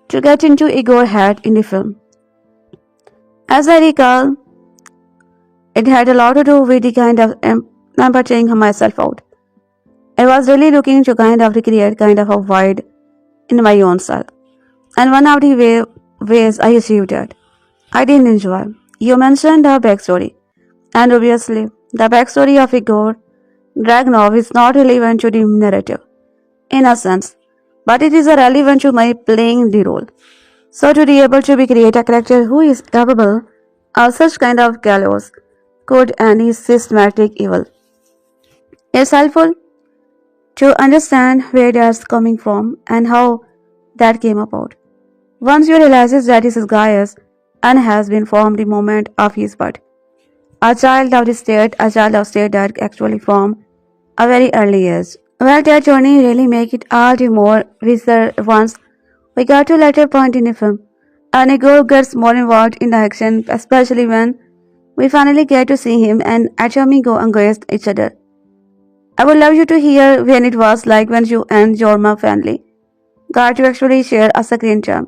to get into Igor head in the film? As I recall, it had a lot to do with the kind of emptying myself out. I was really looking to kind of recreate kind of a void in my own self. And one of the ways I achieved that, I didn't enjoy. You mentioned the backstory. And obviously, the backstory of Igor Dragunov is not relevant to the narrative, in a sense, but it is relevant to my playing the role. So to be able to create a character who is capable of such kind of gallows, good and is systematic evil. It's helpful to understand where that's coming from and how that came about. Once you realize that this guy is and has been from the moment of his birth. A child of state that actually from a very early age. Well, that journey really make it all the more richer once we got to a later point in the film. And Igor gets more involved in the action, especially when we finally get to see him and Atomy go against each other. I would love you to hear when it was like when you and Jorma family got to actually share a screen time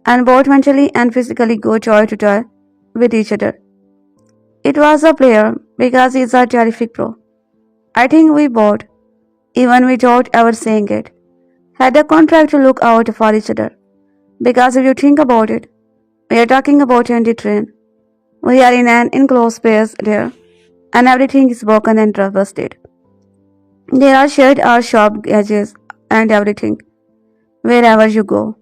and both mentally and physically go joy to joy with each other. It was a player because he's a terrific pro. I think we both, even without ever saying it, had a contract to look out for each other. Because if you think about it, we are talking about in the train. We are in an enclosed space there, and everything is broken and busted. There are shared or sharp edges and everything. Wherever you go,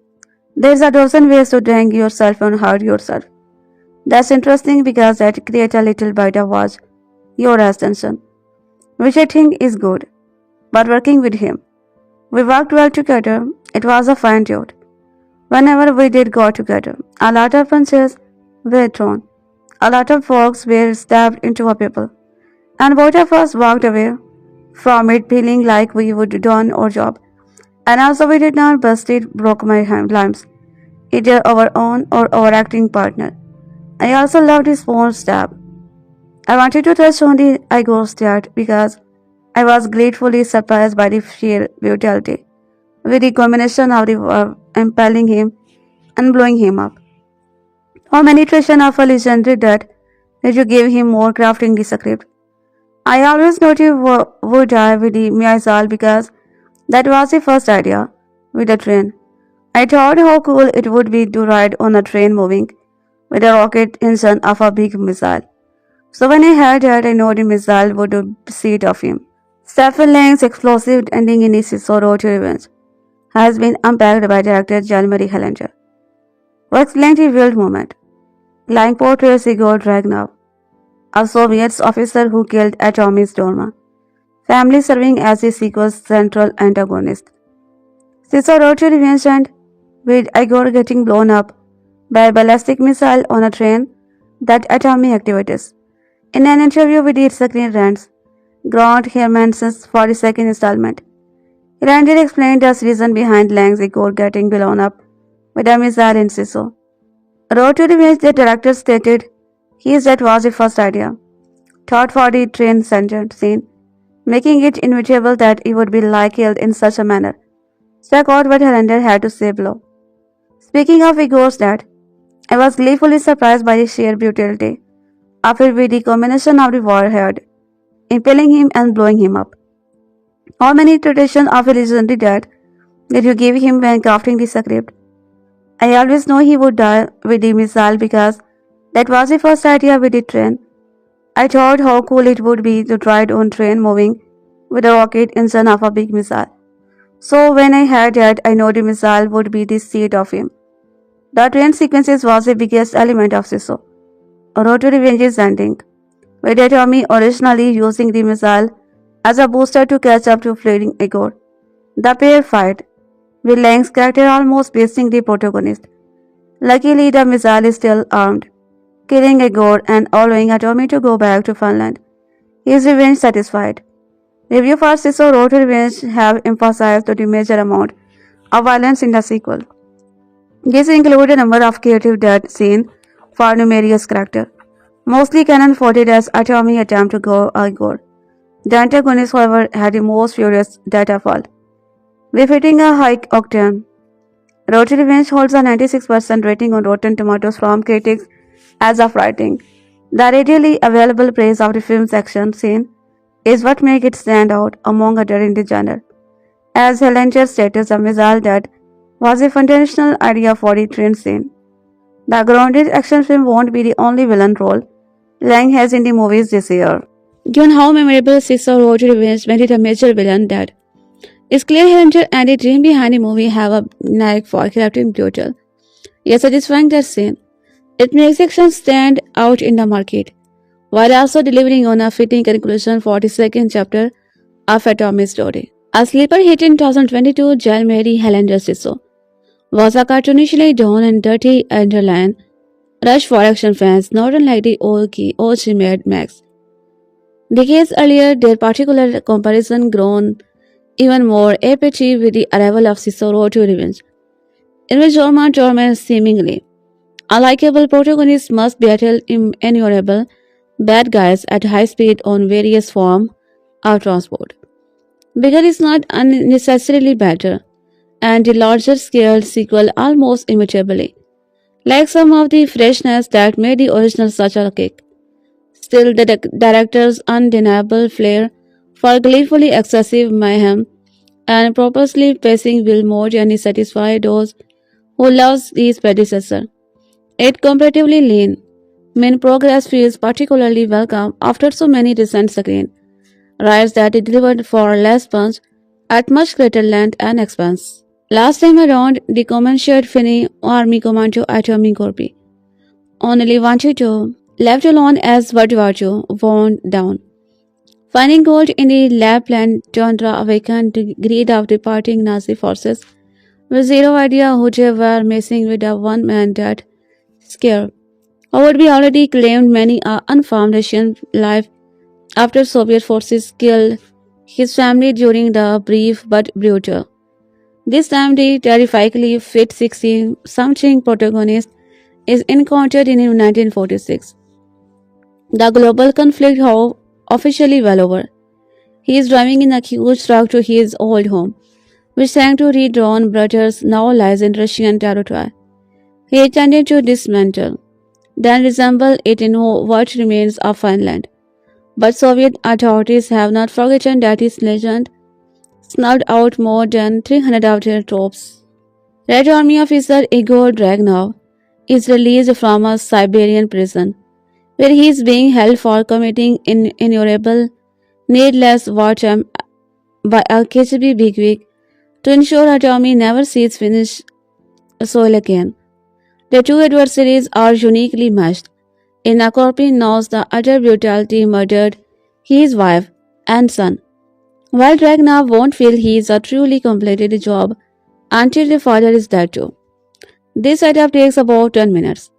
there's a dozen ways to drag yourself and hurt yourself. That's interesting because that creates a little bit of watch your attention, which I think is good. But working with him, we worked well together. It was a fine dude. Whenever we did go together, a lot of punches were thrown. A lot of forks were stabbed into our people. And both of us walked away from it feeling like we would done our job. And also we did not broke my limbs, either our own or our acting partner. I also loved his small stab. I wanted to touch on the Igor's death because I was gratefully surprised by the sheer brutality, with the combination of the impaling him and blowing him up. How many iteration of a legendary death did you give him more crafting the script? I always thought he would die with the Miazal because that was the first idea with the train. I thought how cool it would be to ride on a train moving with a rocket engine of a big missile. So when I heard that, I know the missile would be the seat of him. Stephen Lang's explosive ending in his Road to Revenge has been unpacked by director Jan-Marie Hellinger, who explained the revealed moment. Lang portrays Igor Dragunov, a Soviet officer who killed Atomi's Dorma, family serving as the sequel's central antagonist. Sisu Road to Revenge ends with Igor getting blown up by a ballistic missile on a train that Atomy activates. In an interview with its Screen Rants, Grant Hermanson's 42nd installment, Randy explained the reason behind Lang's Igor getting blown up with a missile in Sisu. Road to Revenge, the director stated, that was the first idea, thought for the train scene, making it inevitable that he would be killed in such a manner. Check out what Hellinger had to say below. Speaking of Igor's death, I was gleefully surprised by the sheer brutality of it with the combination of the warhead, impaling him and blowing him up. How many iterations of a legendary death did you give him when crafting the script? I always know he would die with the missile because that was the first idea with the train. I thought how cool it would be to ride on train moving with a rocket engine of a big missile. So when I heard that, I know the missile would be the seat of him. The train sequences was the biggest element of Sisu. Road to Revenge's ending, with Atomy originally using the missile as a booster to catch up to fleeing Igor. The pair fight, with Lang's character almost facing the protagonist. Luckily, the missile is still armed, killing Igor and allowing Atomy to go back to Finland. He is revenge satisfied. Review for Sisu Road to Revenge have emphasized the major amount of violence in the sequel. These include a number of creative death scenes for numerous characters, mostly canon footage as Atomy attempt to go Igor. The antagonist, however, had the most furious death of all, befitting a high octane. Road to Revenge holds a 96% rating on Rotten Tomatoes from critics as of writing. The readily available praise of the film's action scene is what makes it stand out among others in the genre. As Hellinger stated, the missile that was a foundational idea for the train scene. The grounded action film won't be the only villain role Lang has in the movies this year. Given how memorable Sisu Road to Revenge made it a major villain that it's clear Hellinger and the team behind the movie have a knack for crafting brutal, yet satisfying that scene. It makes action stand out in the market, while also delivering on a fitting conclusion for the second chapter of Atomy's story. A sleeper hit in 2022, Jan-Marie Hellinger Sisu was a cartoonishly drawn and dirty underline rush for action fans, not unlike the OG Mad Max. Decades earlier, their particular comparison grown even more epichy with the arrival of Sisu Road to Revenge, in which Torment seemingly unlikable protagonists must battle innumerable bad guys at high speed on various forms of transport. Bigger is not unnecessarily better, and the larger scale sequel almost immeasurably like some of the freshness that made the original such a kick. Still, the director's undeniable flair for gleefully excessive mayhem and purposely pacing will more than satisfy those who loves his predecessor. It comparatively lean. Main progress feels particularly welcome after so many recent screen rides that it delivered for less punch at much greater length and expense. Last time around, the commensurate Finny Army Commando Atomy Corpi only wanted to left alone as Vadvaju wound down. Finding gold in the Lapland tundra awakened the greed of departing Nazi forces with zero idea who they were messing with a one-man death scare. Or would be already claimed many unfarmed Russian life after Soviet forces killed his family during the brief but brutal. This time the terrifyingly fit 16-something protagonist is encountered in 1946. The global conflict how officially well over. He is driving in a huge truck to his old home, which thanks to redrawn brothers now lies in Russian territory. He intended to dismantle, then resemble it in what remains of Finland. But Soviet authorities have not forgotten that his legend snubbed out more than 300 of their troops. Red Army officer Igor Dragunov is released from a Siberian prison, where he is being held for committing innumerable needless wartime by a KGB bigwig to ensure Atomy never sees Finnish soil again. The two adversaries are uniquely matched. Inakorpi knows the utter brutality murdered his wife and son, while Ragnar won't feel he's a truly completed the job until the father is dead too. This setup takes about 10 minutes,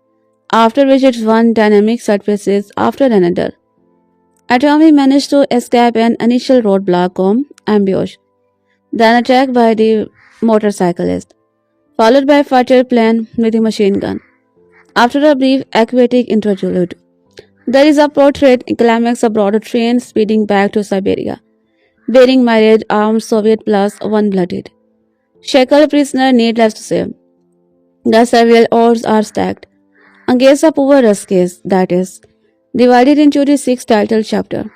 after which it's one dynamic set pieces after another. Atomy managed to escape an initial roadblock ambush, then attacked by the motorcyclist, followed by a fighter plane with a machine gun. After a brief aquatic interlude, there is a portrait climax aboard a train speeding back to Siberia, bearing myriad armed Soviet plus one blooded. Shackled prisoner needless to say. The several odds are stacked against a poor case, that is, divided into the six title chapter.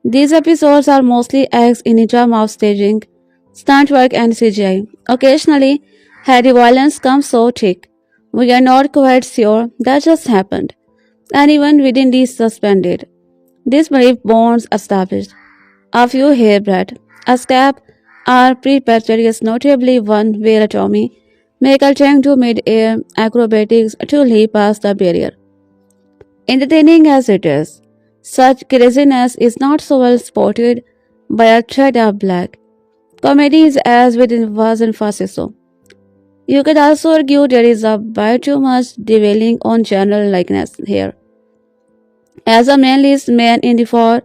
These episodes are mostly acts in a drama of staging, stunt work and CGI. Occasionally, had the violence come so thick, we are not quite sure that just happened, and even within these suspended. These brief bonds established. A few hairbreadth escape are preposterous, notably one where Tommy make a attempt to mid-air acrobatics to leap past the barrier. Entertaining as it is, such craziness is not so well spotted by a thread of black. Comedy is as within was in Sisu. You could also argue there is a bit too much dwelling on general likeness here, as a manliest man in the far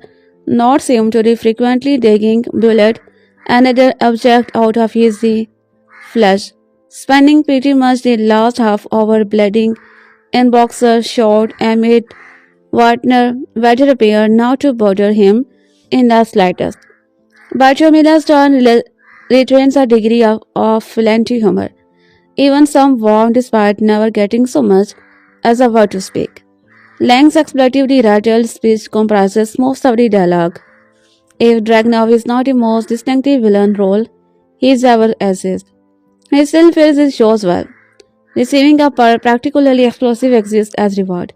north seemed to be frequently digging bullet another object out of his flesh, spending pretty much the last half hour bleeding in boxer short amid Wagner better appear not to bother him in the slightest. But Tommila's turn retains a degree of plenty humor, even some warm despite never getting so much as a word to speak. Lang's expletively rattled speech comprises most of the dialogue. If Dragnov is not the most distinctive villain role he's ever assessed, he still fills his shows well, receiving a particularly explosive exit as reward.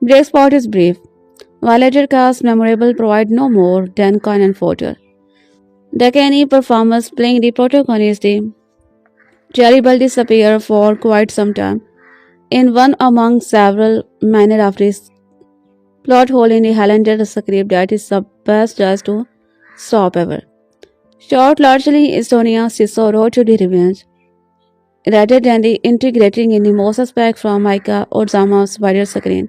Breakspot is brief, while later cast memorable provide no more than coin fodder. The canny performers playing the protagonist terrible disappear for quite some time, in one among several minor of this plot hole in the Highlander script that is the best just to stop ever. Shot largely Estonia Sisu wrote to the revenge, rather than the integrating in the most aspect from Micah Odzama's wider screen.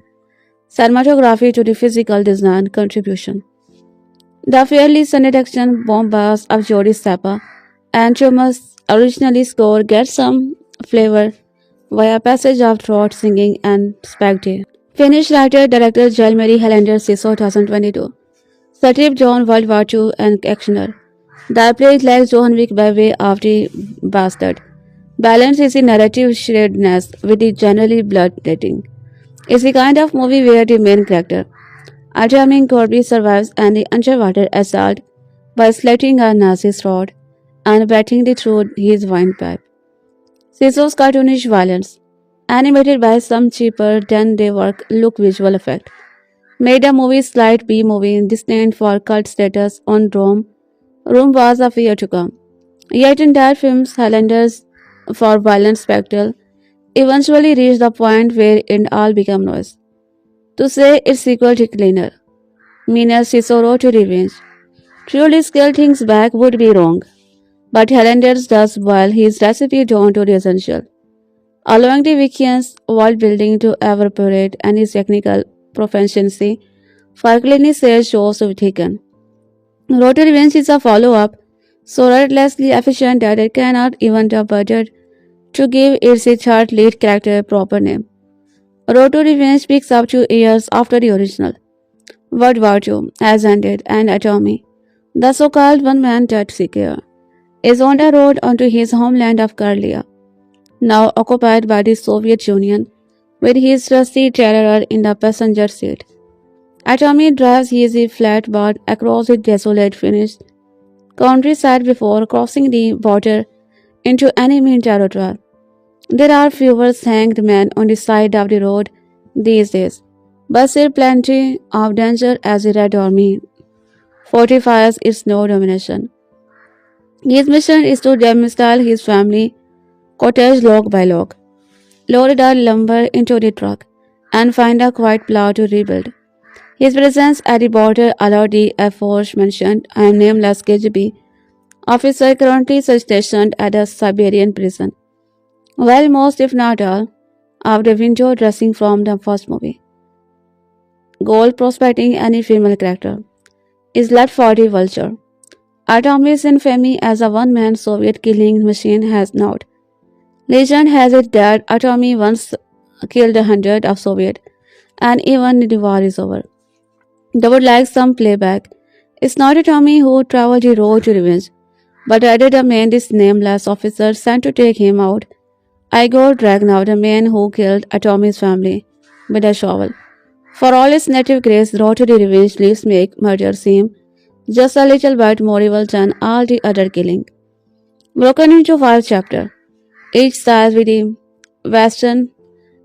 Cinematography to the physical design contribution. The fairly sunny action bombast of Jody Sappa and Thomas' originally score gets some flavor via passage of throat singing and spectacle. Finnish writer-director Jalmari Helander Sisu 2022. Satip John World War II and actioner. The play lacks John Wick by way of the bastard. Balance is the narrative shadedness with the generally blood-letting. It's the kind of movie where the main character, Artemin Corby, survives an underwater assault by slitting a Nazi's throat and batting it through his windpipe. Sisu's cartoonish violence, animated by some cheaper than they work look visual effect, made a movie slight B-movie destined for cult status on Rome. Rome was a fear to come. Yet in that film's Highlanders for violent spectacle eventually reached the point where it all became noise. To say its sequel to cleaner, meaner Cicero to revenge, truly scale things back would be wrong. But Highlanders does boil his recipe down to the essential, allowing the weekend's world building to evaporate and his technical proficiency for cleanly says shows to thicken. Road to Revenge is a follow-up, so relentlessly efficient that it cannot even have budget to give its third lead character a proper name. Road to Revenge picks up 2 years after the original. World War II has ended and Atomy, the so-called one-man death seeker, is on the road onto his homeland of Karelia, now occupied by the Soviet Union, with his trusty terror in the passenger seat. Atomy drives his flatboat across the desolate Finnish countryside before crossing the border into enemy territory. There are fewer hanged men on the side of the road these days, but still plenty of danger as the Red Army fortifies its no domination. His mission is to domicile his family cottage log by log, load the lumber into the truck, and find a quiet plow to rebuild. His presence at the border allowed the aforementioned and nameless KGB officer currently stationed at a Siberian prison, while most, if not all, of the window dressing from the first movie, gold prospecting any female character, is left for the vulture. Atom's infamy as a one-man Soviet killing machine has not. Legend has it that Atomy once killed 100 of Soviet, and even the war is over. They would like some playback. It's not Atomy who traveled the road to revenge, but rather the man this nameless officer sent to take him out. Igor Dragunov, the man who killed Atomy's family, with a shovel. For all its native grace, road to the revenge leaves make murder seem just a little bit more evil than all the other killing. Broken into 5 chapters, each starts with the western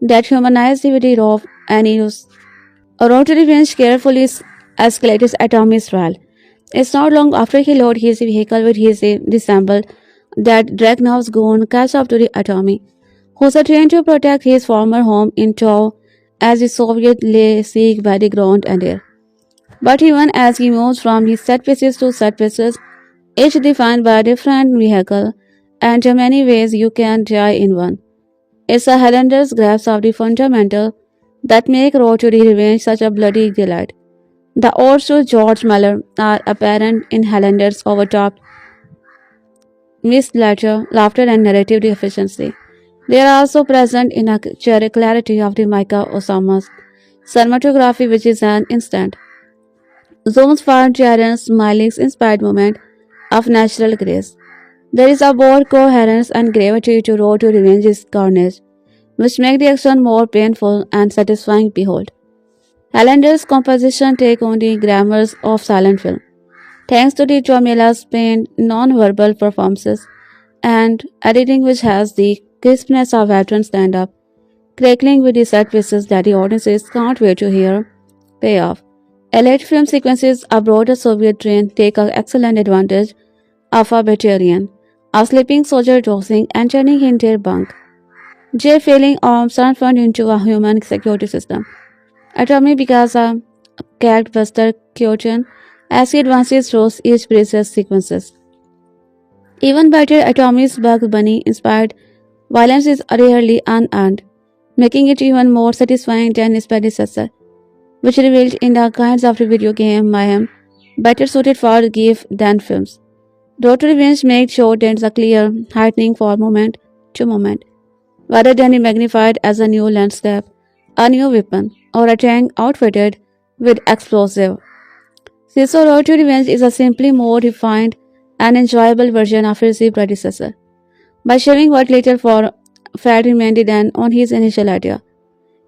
that humanized the raw and use. A road to revenge carefully escalates Atomy's trial. It's not long after he loaded his vehicle with his dissemble that Dragunov's goon catch up to the Atomy, who's trained to protect his former home in tow as the Soviet lay siege by the ground and air. But even as he moves from his set pieces to set pieces, each defined by a different vehicle, and in many ways you can die in one. It's a Highlander's grasp of the fundamental that make Road to the Revenge such a bloody delight. The odes to George Muller are apparent in Highlander's overtopped missed laughter and narrative efficiency. They are also present in a clarity of the Micah Osama's cinematography, which is an instant. Zooms for Jaren's Smiley's inspired moment of natural grace. There is a bold coherence and gravity to Road to Revenge's carnage, which make the action more painful and satisfying to behold. Highlander's composition take on the grammars of silent film, thanks to the Tommila's pained non-verbal performances and editing which has the crispness of veteran stand-up, crackling with the set pieces that the audiences can't wait to hear pay off. Elite film sequences aboard a Soviet train take an excellent advantage of a battalion, a sleeping soldier dozing and turning in their bunk. Jay failing arms transformed into a human security system. Atomy becomes a character Kyotian as he advances through each precious sequences. Even better, Atomy's Bugs Bunny inspired violence is rarely unearned, making it even more satisfying than its predecessor, which revealed in the kinds of video game mayhem better suited for GIF than films. Road to Revenge made sure there's a clear heightening for moment to moment, rather than it magnified as a new landscape, a new weapon, or a tank outfitted with explosive. Sisu Road to Revenge is a simply more refined and enjoyable version of his predecessor, by showing what little for Fred remained than on his initial idea.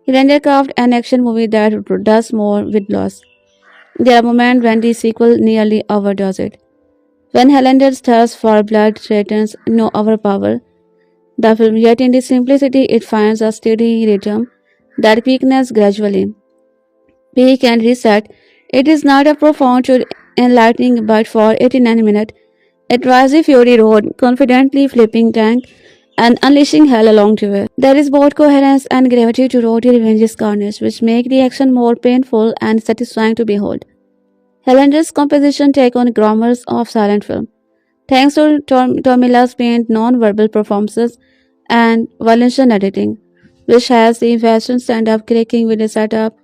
He crafted an action movie that does more with less. There are moments when the sequel nearly overdoes it. When Highlander's thirst for blood threatens no overpower the film, yet in the simplicity it finds a steady rhythm that peaks gradually. Peak and reset. It is not a profound or enlightening, but for 89 minutes, it rides the Fury Road, confidently flipping tank and unleashing hell along the way. There is both coherence and gravity to Road to Revenge's carnage, which make the action more painful and satisfying to behold. Highlander's composition take on grammars of silent film, thanks to Tommila's pained non-verbal performances and Valencian editing, which has the Western stand-up cracking with a setup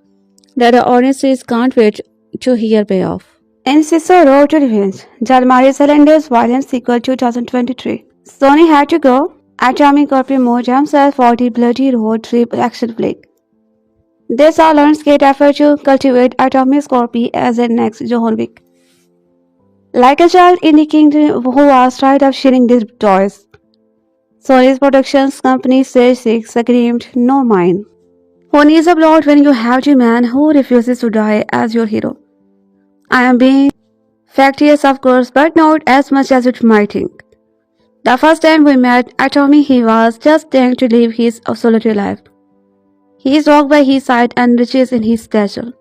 that the audiences can't wait to hear payoff. In Sisu Road to Revenge, Jalmari Highlander's violent sequel 2023, Sony had to go. Atomy copy moved himself for the bloody road trip action flick. They saw Lionsgate effort to cultivate Atomy's copy as their next John Wick. Like a child in the kingdom who was tired of sharing these toys, Sony's productions company Stage 6 screamed, "No mine." Who needs a plot when you have the man who refuses to die as your hero? I am being facetious, of course, but not as much as you might think. The first time we met, I told me he was just trying to live his solitary life. He walked by his side and riches in his schedule.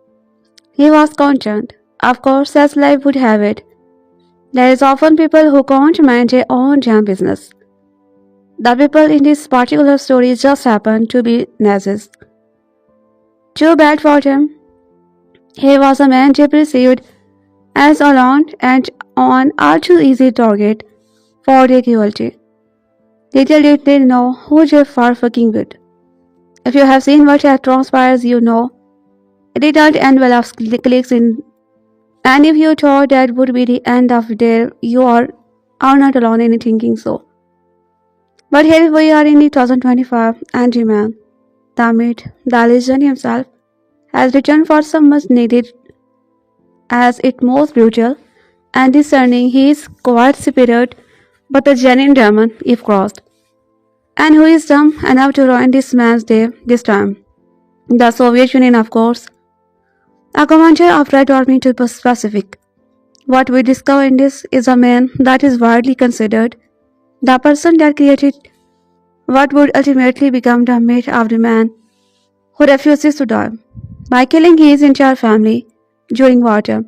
He was content. Of course, as life would have it, there is often people who can't mind their own damn business. The people in this particular story just happen to be Nazis. Too bad for him. He was a man they perceived as alone and an all too easy target for their cruelty. Little did they know who they were fucking with. If you have seen what had transpires, you know it didn't end well of clicks in, and if you thought that would be the end of there, you are not alone in thinking so. But here we are in 2025, and the man, the myth, the legend himself, has returned for some much needed as it most brutal and discerning. He is quite spirit, but a genuine demon if crossed. And who is dumb enough to ruin this man's day this time? The Soviet Union, of course. A commander of Red Army to be specific. What we discover in this is a man that is widely considered the person that created what would ultimately become the myth of the man who refuses to die by killing his entire family during wartime.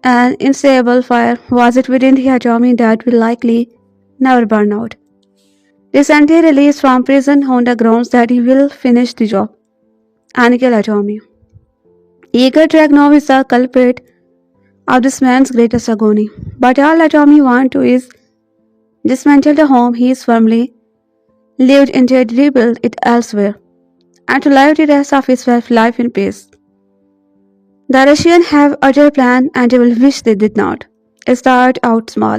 An insatiable fire was it within the atomy that will likely never burn out. Recently released from prison on the grounds that he will finish the job and kill Atomy. Igor Dragunov is the culprit of this man's greatest agony, but all Atomy wants to is dismantle the home he is firmly lived in and rebuild it elsewhere, and to live the rest of his life in peace. The Russians have other plan and they will wish they did not. Start out small.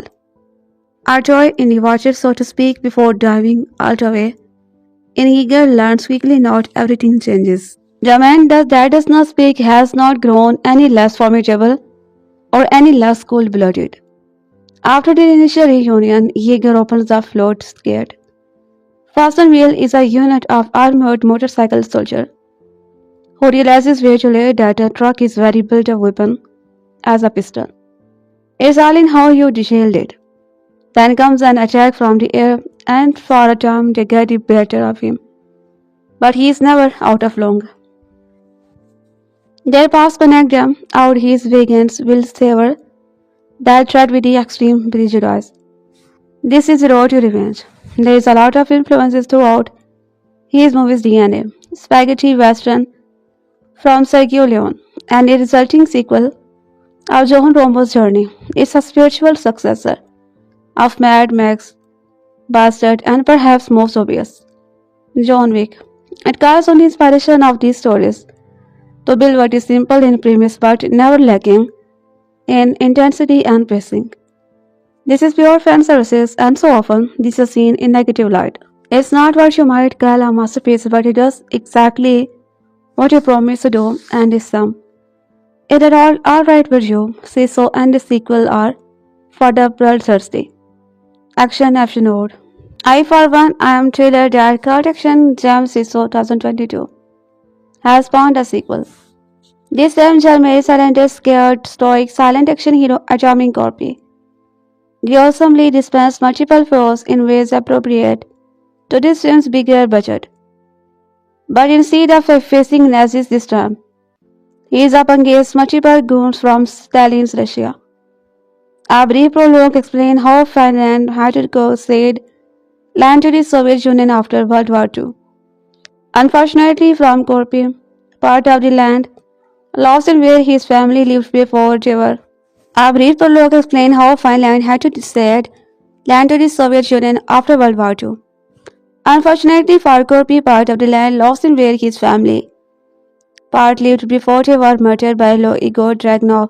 Our joy in the water, so to speak, before diving all the way. In Igor learns quickly not everything changes. The man that does not speak has not grown any less formidable or any less cold-blooded. After the initial reunion, Igor opens the float scared. Fastenwheel is a unit of armored motorcycle soldier who realizes way too late that a truck is very built-up weapon as a pistol. It's all in how you shield it. Then comes an attack from the air, and for a time they get the better of him. But he is never out of long. Their paths connect them, out his vegans will savor that threat with the extreme prejudice. This is road to revenge. There is a lot of influences throughout his movie's DNA. Spaghetti Western from Sergio Leone, and a resulting sequel of Johan Rombo's journey. It's a spiritual successor of Mad Max, Bastard, and perhaps most obvious, John Wick. It calls on the inspiration of these stories to build what is simple in premise but never lacking in intensity and pacing. This is pure fan services, and so often this is seen in negative light. It's not what you might call a masterpiece, but it does exactly what you promised to do, and is some. It is all alright with you. Sisu and the sequel are for the bloodthirsty. Action episode. I, for one, I am thriller that cult action gem Sisu 2022 has spawned a sequel. This time, Jalmei silent, scared, stoic, silent action hero Ajami Gorpi gruesomely dispense multiple foes in ways appropriate to this film's bigger budget. But instead of facing Nazis this time, he is up against multiple goons from Stalin's Russia. A brief prologue explains how Finland had to go said land to the Soviet Union after World War II. Unfortunately, from Korpi, part of the land lost in where his family lived before they were. A brief prologue explains how Finland had to said land to the Soviet Union after World War II. Unfortunately for Korpi, part of the land lost in where his family part lived before they were murdered by Igor Dragunov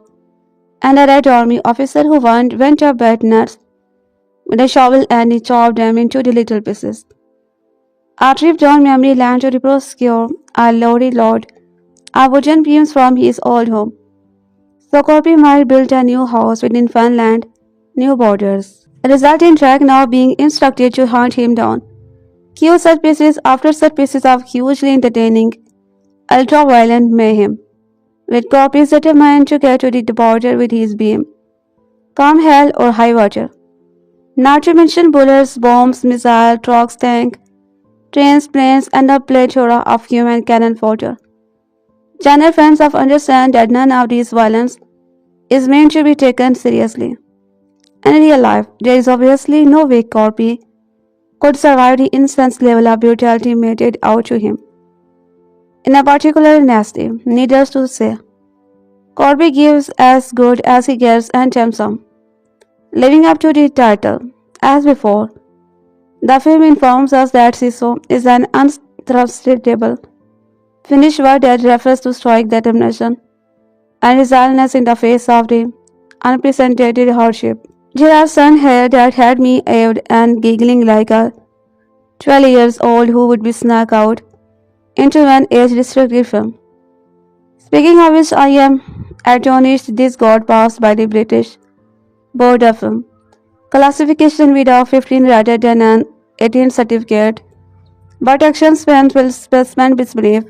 and a Red Army officer who went up at nuts with a shovel and he chopped them into the little pieces. A trip down memory lane to rescue a lorry load of wooden beams from his old home. So Korpi might build a new house within Finland, new borders, resulting in Dragunov being instructed to hunt him down. Cue set pieces after set pieces of hugely entertaining, ultra-violent mayhem, with Korpi determined to get to the border with his beam, come hell or high water. Not to mention bullets, bombs, missiles, trucks, tanks, trains, planes, and a plethora of human cannon fodder. Genre fans have understand that none of this violence is meant to be taken seriously. In real life, there is obviously no way Corby could survive the intense level of brutality meted out to him. In a particularly nasty, needless to say, Corby gives as good as he gets and then some. Living up to the title, as before, the film informs us that Sisu is an untrustable Finnish word that refers to stoic determination and resilience in the face of the unprecedented hardship. There are some here that had me awed and giggling like a 12 years old who would be snuck out into an age-restricted film. Speaking of which, I am astonished this got passed by the British Board of Film classification with a 15 rather than an 18 certificate, but action spent will specimen disbelief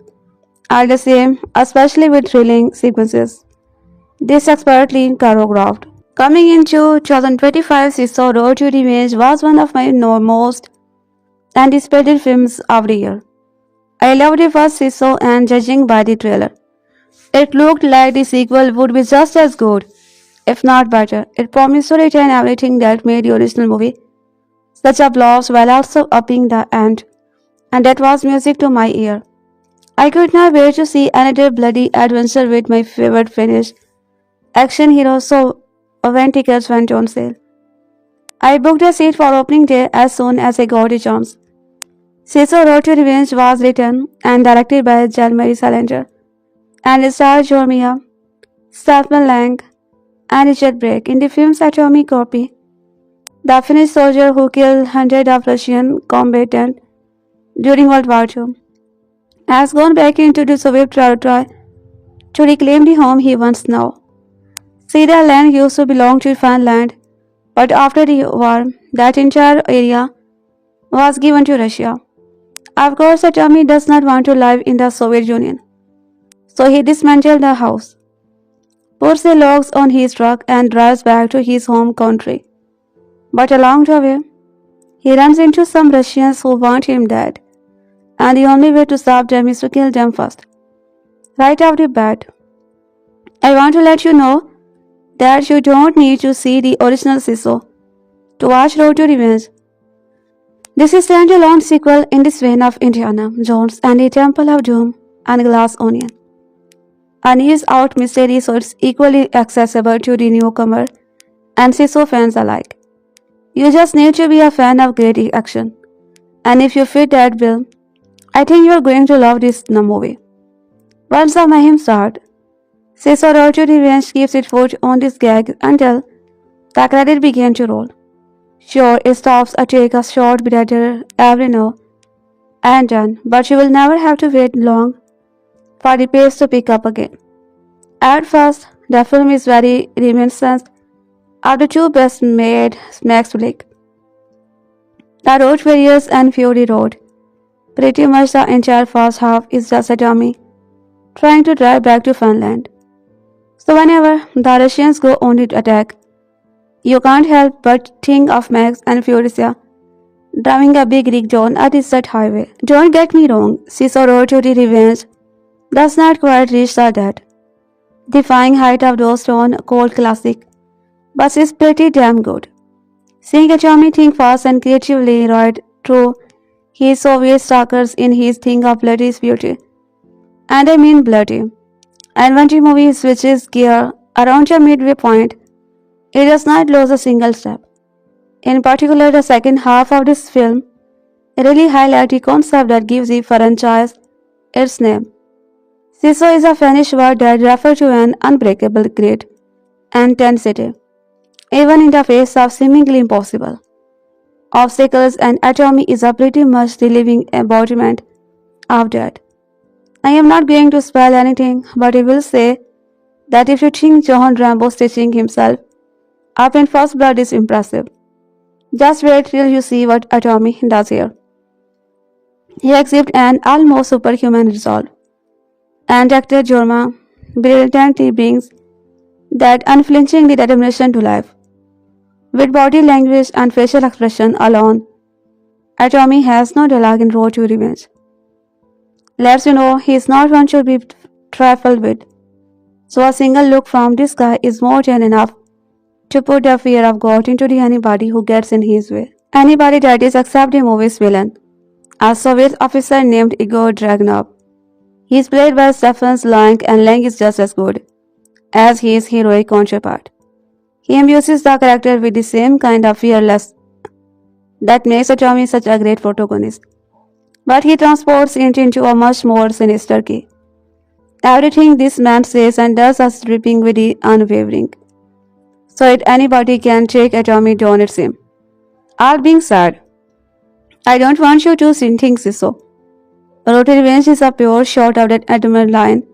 are the same, especially with thrilling sequences. This expertly choreographed. Coming into 2025, Sisu Road to Revenge was one of my most anticipated films of the year. I loved the first Sisu and judging by the trailer, it looked like the sequel would be just as good, if not better. It promised to retain everything that made the original movie such a blast while also upping the end, and that was music to my ear. I could not wait to see another bloody adventure with my favorite Finnish action hero, so when tickets went on sale, I booked a seat for opening day as soon as I got a chance. Sisu Road to Revenge was written and directed by Jalmari Salinger and starred Jormia, Stefan Lang, and Richard Brake in the film's atomic copy. The Finnish soldier who killed hundreds of Russian combatants during World War II has gone back into the Soviet territory to reclaim the home he once knew. See, the land used to belong to Finland, but after the war, that entire area was given to Russia. Of course, Tommy does not want to live in the Soviet Union, so he dismantled the house, puts the logs on his truck, and drives back to his home country. But along the way, he runs into some Russians who want him dead, and the only way to stop them is to kill them first. Right off the bat, I want to let you know that you don't need to see the original Sisu to watch Road to Revenge. This is a standalone sequel in this vein of Indiana Jones and the Temple of Doom and Glass Onion. A news-out mystery, so it's equally accessible to the newcomer and Sisu fans alike. You just need to be a fan of great action, and if you fit that bill, I think you're going to love this movie. Once the mayhem starts, Sisu Road to Revenge keeps its foot on this gag until the credit begin to roll. Sure, it stops to take a short breather every now and then, but you will never have to wait long for the pace to pick up again. At first, the film is very reminiscent of the two best-made Max flick, The Road Warriors and Fury Road. Pretty much the entire first half is just a dummy trying to drive back to Finland. So whenever the Russians go on the attack, you can't help but think of Max and Furiosa driving a big rig down a desert highway. Don't get me wrong, Sisu Road to the Revenge does not quite reach that defying height of those stone cold classic, but it's pretty damn good. Seeing a Tommy think fast and creatively right through his Soviet stalkers in his thing of bloody beauty. And I mean bloody. And when the movie switches gear around the midway point, it does not lose a single step. In particular, the second half of this film really highlights the concept that gives the franchise its name. Sisu is a Finnish word that refers to an unbreakable grit and intensity, even in the face of seemingly impossible obstacles, and Atomy is a pretty much the living embodiment of that. I am not going to spoil anything, but I will say that if you think John Rambo stitching himself up in First Blood is impressive, just wait till you see what Atomy does here. He exhibits an almost superhuman resolve, and actor Jorma brilliantly brings that unflinching determination to life. With body language and facial expression alone, Atomy has no dialogue in Road to Revenge. Lets you know he is not one to be trifled with. So a single look from this guy is more than enough to put the fear of God into anybody who gets in his way. Anybody that is except the movie's villain, a Soviet officer named Igor Dragunov. He is played by Stefan Lang, and Lang is just as good as his heroic counterpart. He imbues the character with the same kind of fearlessness that makes Atomy such a great protagonist. But he transports it into a much more sinister key. Everything this man says and does is dripping with the unwavering. So that anybody can take Atomy down, it's him. All being said, I don't want you to think so. Road to Revenge is a pure shot of that adrenaline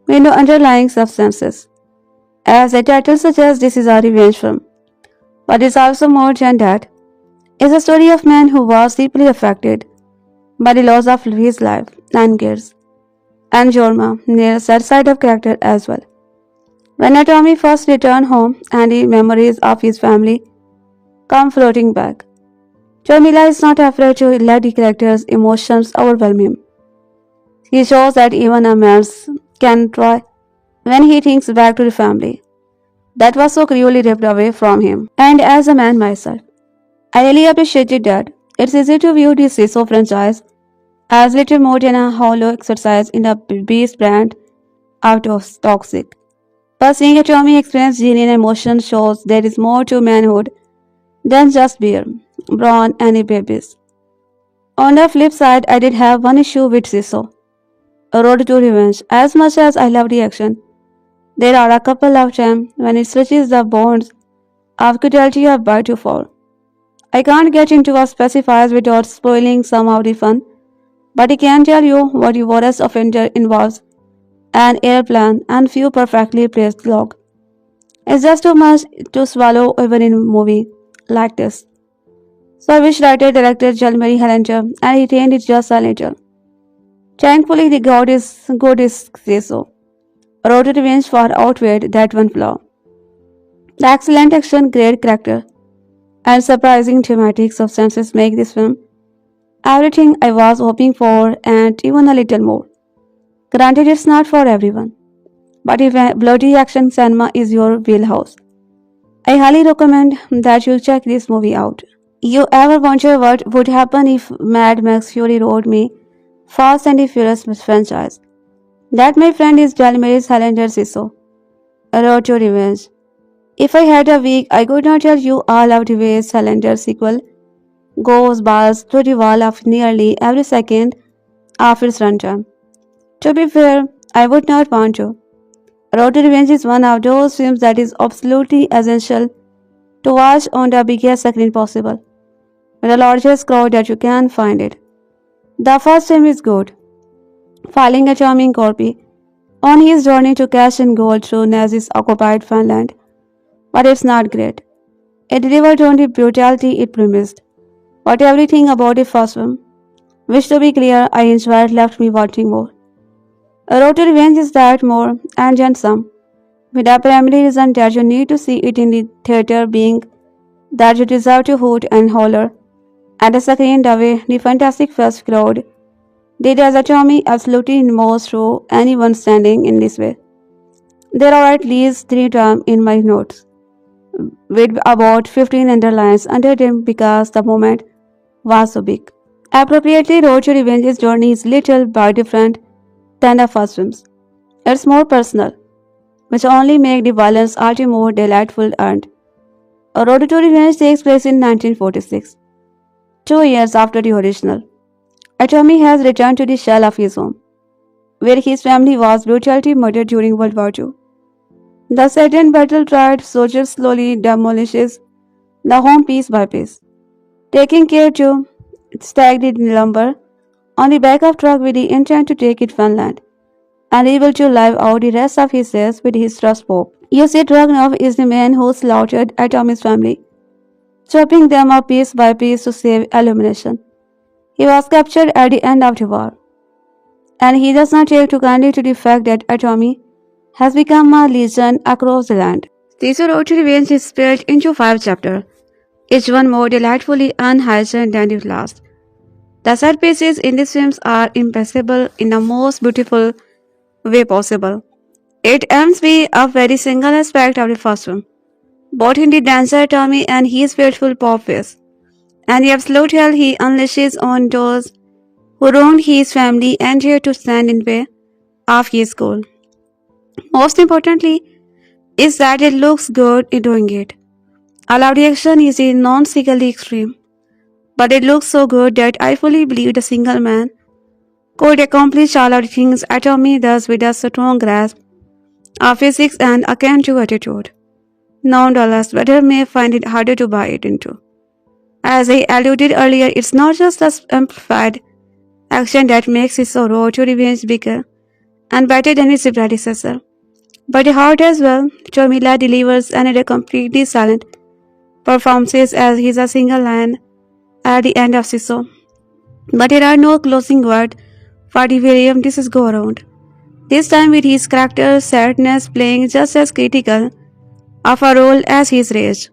with no underlying substances. As the title suggests, this is a revenge film. But it's also more than that. It's a story of a man who was deeply affected by the loss of his life and cares. And Jorma nails that side of character as well. When Atomy first returned home and the memories of his family come floating back, Tommila is not afraid to let the character's emotions overwhelm him. He shows that even a man can try when he thinks back to the family that was so cruelly ripped away from him. And as a man myself, I really appreciated that. It's easy to view the Sisu franchise as little more than a hollow exercise in the beast brand out of toxic. But seeing Atomy experience genuine emotion shows there is more to manhood than just beer, brawn, and babies. On the flip side, I did have one issue with Sisu, A Road to Revenge. As much as I love the action, there are a couple of times when it stretches the bounds of cruelty a bit too far. I can't get into a specifiers without spoiling some of the fun, but I can tell you what the worst offender involves an airplane and few perfectly placed dialogue. It's just too much to swallow even in a movie like this. So I wish writer-director Jalmari Hellinger and he retained it just a little. Thankfully, the God is good is so. Road to Revenge far outweighed that one flaw. The excellent action, great character, and surprising thematic substances make this film everything I was hoping for and even a little more. Granted, it's not for everyone, but if bloody action cinema is your wheelhouse, I highly recommend that you check this movie out. You ever wonder what would happen if Mad Max Fury Road me Fast and the Furious franchise? That, my friend, is Jalmari Hellinger Sisu, A Road to Revenge. If I had a week, I could not tell you all of the ways Hellinger's sequel goes balls to the wall of nearly every second of its runtime. To be fair, I would not want to. Road to Revenge is one of those films that is absolutely essential to watch on the biggest screen possible, with the largest crowd that you can find it. The first film is good, following a charming Corby on his journey to cash and gold through Nazi-occupied Finland, but it's not great. It delivered on the brutality it promised, but everything about the first film, which to be clear I enjoyed, left me wanting more. A Road to Revenge is that more and then some, with the primary reason that you need to see it in the theater being that you deserve to hoot and holler at the screen the way the fantastic first crowd did as Atomy absolutely most through anyone standing in this way. There are at least 3 terms in my notes, with about 15 underlines under them because the moment was so big. Appropriately, Road to Revenge's journey is little but different than the first films. It's more personal, which only makes the violence all the more delightful and A Road to Revenge takes place in 1946, 2 years after the original. Atomy has returned to the shell of his home, where his family was brutally murdered during World War II. The sudden battle-tried soldier slowly demolishes the home piece by piece, taking care to stack the lumber on the back of truck with the intent to take it Finland, and able to live out the rest of his days with his trust pope. You see, Dragunov is the man who slaughtered Atomy's family, chopping them up piece by piece to save illumination. He was captured at the end of the war, and he does not take too kindly to the fact that Atomy has become a legend across the land. Sisu Road to Revenge is split into 5 chapters, each one more delightfully unhygienic than the last. The set pieces in these films are impeccable in the most beautiful way possible. It ends me a very single aspect of the first film, both in the dancer Tommy and his beautiful pop face, and the absolute hell he unleashes on those who wronged his family and dare to stand in way of his goal. Most importantly is that it looks good in doing it. Allowed action is a non-singly extreme, but it looks so good that I fully believe the single man could accomplish all of the things Atomy does with a strong grasp of physics and a can-do attitude. Nonetheless, better may find it harder to buy it into. As I alluded earlier, it's not just the amplified action that makes it so raw to revenge bigger and better than its predecessor, but the heart as well. Tommila delivers another completely silent performances as he's a single line at the end of Sisu. But there are no closing words for the William this is go around. This time with his character's sadness playing just as critical of a role as his rage.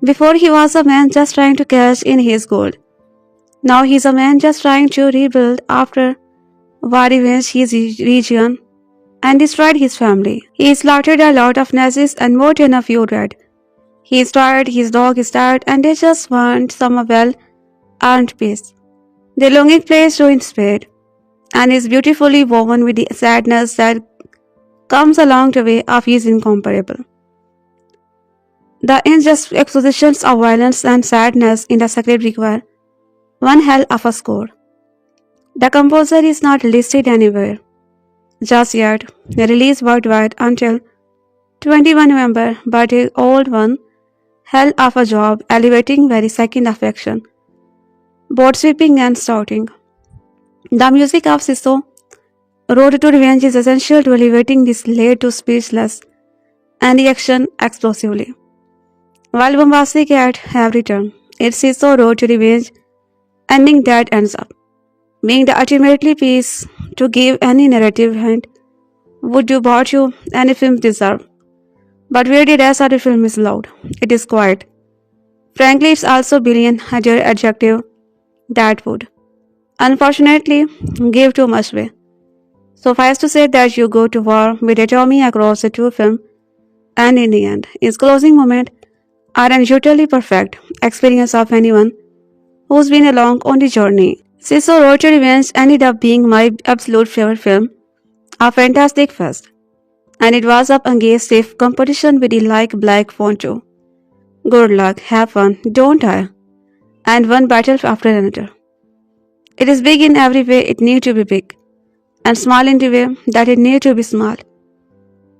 Before he was a man just trying to cash in his gold. Now he's a man just trying to rebuild after war revenge his region and destroyed his family. He slaughtered a lot of Nazis and more than a few red. He is tired, his dog is tired, and they just want some well-earned peace. The longing plays so in spade, and is beautifully woven with the sadness that comes along the way of his incomparable. The unjust expositions of violence and sadness in the script require one hell of a score. The composer is not listed anywhere just yet, released worldwide until 21 November, but the old one hell of a job elevating very second affection, both sweeping and shouting. The music of Sisu, Road to Revenge, is essential to elevating this laid to speechless and the action explosively. While bombastic at every turn, it's Sisu Road to Revenge ending that ends up being the ultimately piece to give any narrative hint would do what you any film deserve. But where the rest of the film is loud, it is quiet. Frankly, it's also billion adjective that would, unfortunately, give too much way. Suffice to say that you go to war with a Tommy across the two films, and in the end, its closing moment are an utterly perfect experience of anyone who's been along on the journey. Sisu Road to Revenge ended up being my absolute favorite film, a fantastic fest, and it was up against stiff competition with the like Black Poncho. Good luck, have fun, don't die, and one battle after another. It is big in every way it need to be big, and small in the way that it need to be small.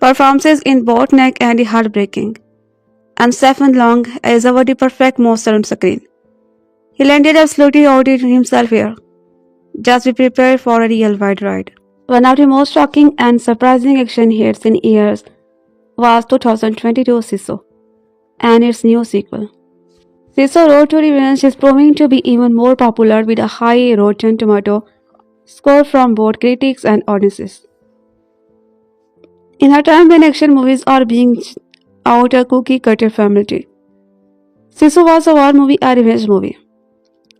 Performances in both neck and the heartbreaking, and Stephen Long is over the perfect monster on screen. He landed absolutely outdid himself here. Just be prepared for a real wide ride. One of the most shocking and surprising action hits in years was 2022 Sisu and its new sequel. Sisu Road to Revenge is proving to be even more popular with a high Rotten Tomato score from both critics and audiences. In a time when action movies are being out a cookie cutter family, Sisu was a war movie, a revenge movie,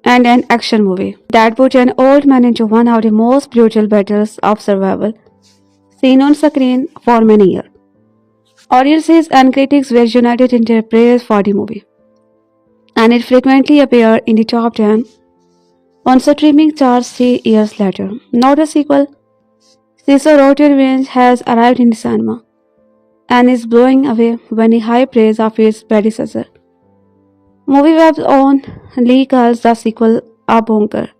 and an action movie that put an old man into one of the most brutal battles of survival seen on screen for many years. Audiences and critics were united in their praise for the movie, and it frequently appeared in the top 10 on streaming charts 3 years later. Not a sequel, Sisu Road to Revenge has arrived in the cinema and is blowing away many high praise of its predecessor. MovieWeb's own Lee calls the sequel a bonker,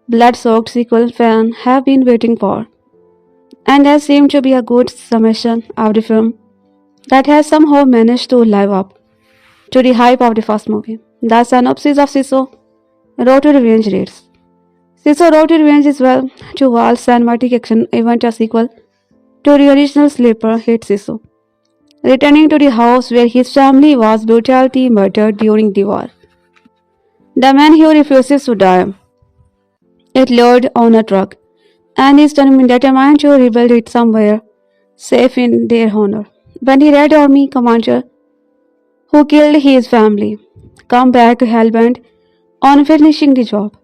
blood-soaked sequel fans have been waiting for, and has seemed to be a good summation of the film that has somehow managed to live up to the hype of the first movie. The synopsis of Sisu Road to Revenge reads: Sisu Road to Revenge is well to wall cinematic action event, a sequel to the original sleeper hit Sisu, returning to the house where his family was brutally murdered during the war. The man who refuses to die, it lured on a truck, and is determined to rebuild it somewhere safe in their honor. When the Red Army commander who killed his family come back hellbent on finishing the job.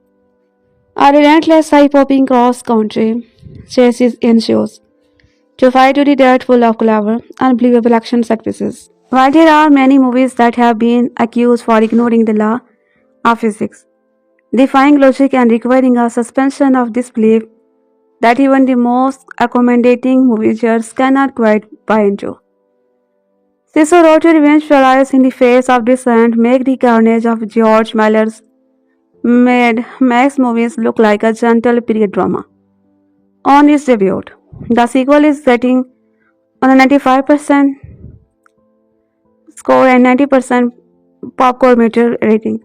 A relentless eye-popping cross-country chases ensues to fight to the death full of clever, unbelievable action set pieces. While there are many movies that have been accused for ignoring the law of physics, defying logic and requiring a suspension of disbelief that even the most accommodating moviegoers cannot quite buy into. Sisu wrote to revenge flies in the face of dissent, make the carnage of George Miller's made Max movies look like a gentle period drama. On its debut, the sequel is setting on a 95% score and 90% popcorn meter rating,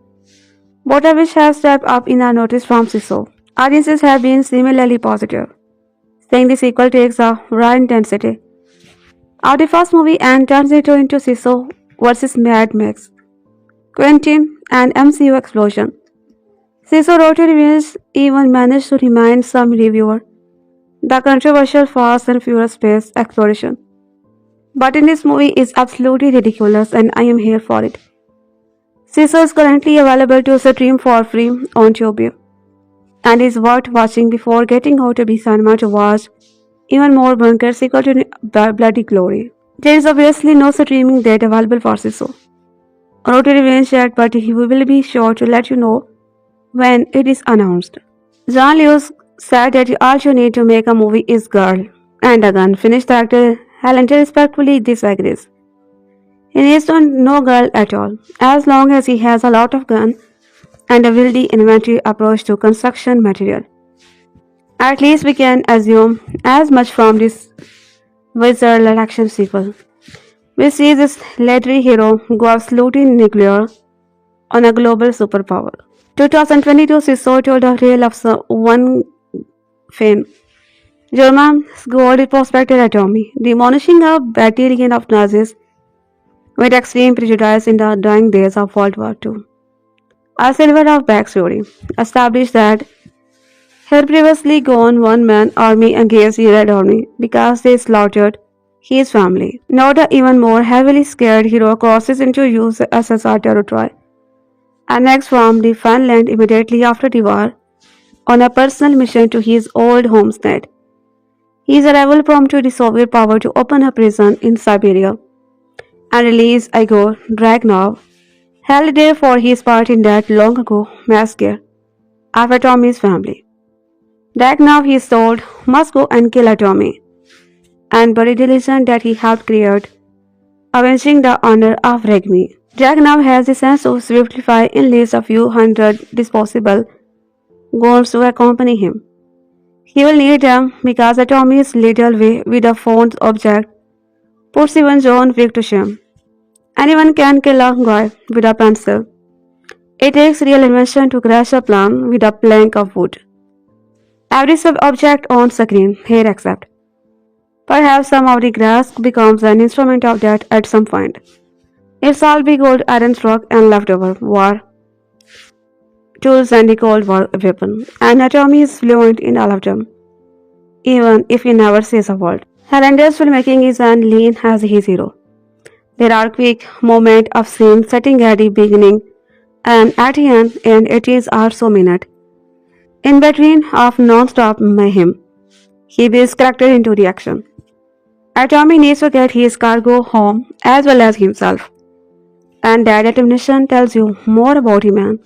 both of which have stepped up in a notice from Sisu. Audiences have been similarly positive, saying the sequel takes a raw intensity of the first movie and turns it into Sisu versus Mad Max, Quentin, and MCU explosion. Sisu wrote to reviews even managed to remind some reviewer the controversial Fast and Furious space exploration. But in this movie is absolutely ridiculous and I am here for it. Sisu is currently available to stream for free on YouTube and is worth watching before getting out of the cinema to watch even more bunker sequel to Bloody Glory. There is obviously no streaming date available for Sisu. Road to Revenge yet, but he will be sure to let you know when it is announced. John Lewis said that all you need to make a movie is girl and a gun. Finished actor Helen respectfully disagrees. He needs to no girl at all, as long as he has a lot of gun and a wieldy inventory approach to construction material. At least we can assume as much from this wizard action sequel. We see this legendary hero go absolutely nuclear on a global superpower. 2022 Sisu told a tale of one fan, German's gold prospector atomy, demolishing a battalion of Nazis with extreme prejudice in the dying days of World War II. A silver of backstory established that he had previously gone one-man army against the Red Army because they slaughtered his family. Now the even more heavily scared hero crosses into USSR territory annexed from the Finland immediately after the war on a personal mission to his old homestead. His arrival prompted the Soviet power to open a prison in Siberia and release Igor Dragunov, held there for his part in that long ago massacre of Atommy's family. Dragunov, he is told, must go and kill Atomy and bury the legend that he helped create, avenging the honor of Regmi. Dragunov has the sense to swiftly enlist a few hundred disposable goons to accompany him. He will need them because Atommy's little way with a found object puts even John Wick to shame. Anyone can kill a guy with a pencil. It takes real invention to crash a plane with a plank of wood. Every sub-object on screen here except. Perhaps some of the grass becomes an instrument of that at some point. It's all big old iron rock and leftover war tools and the Cold War weapon. And Atomy is fluent in all of them, even if he never says a word. Helender's filmmaking is an lean as his hero. There are quick moments of scenes setting at the beginning and at the end, and it is also minute. In between of non-stop mayhem, he builds character into the action. Atomy needs to get his cargo home as well as himself, and that determination tells you more about him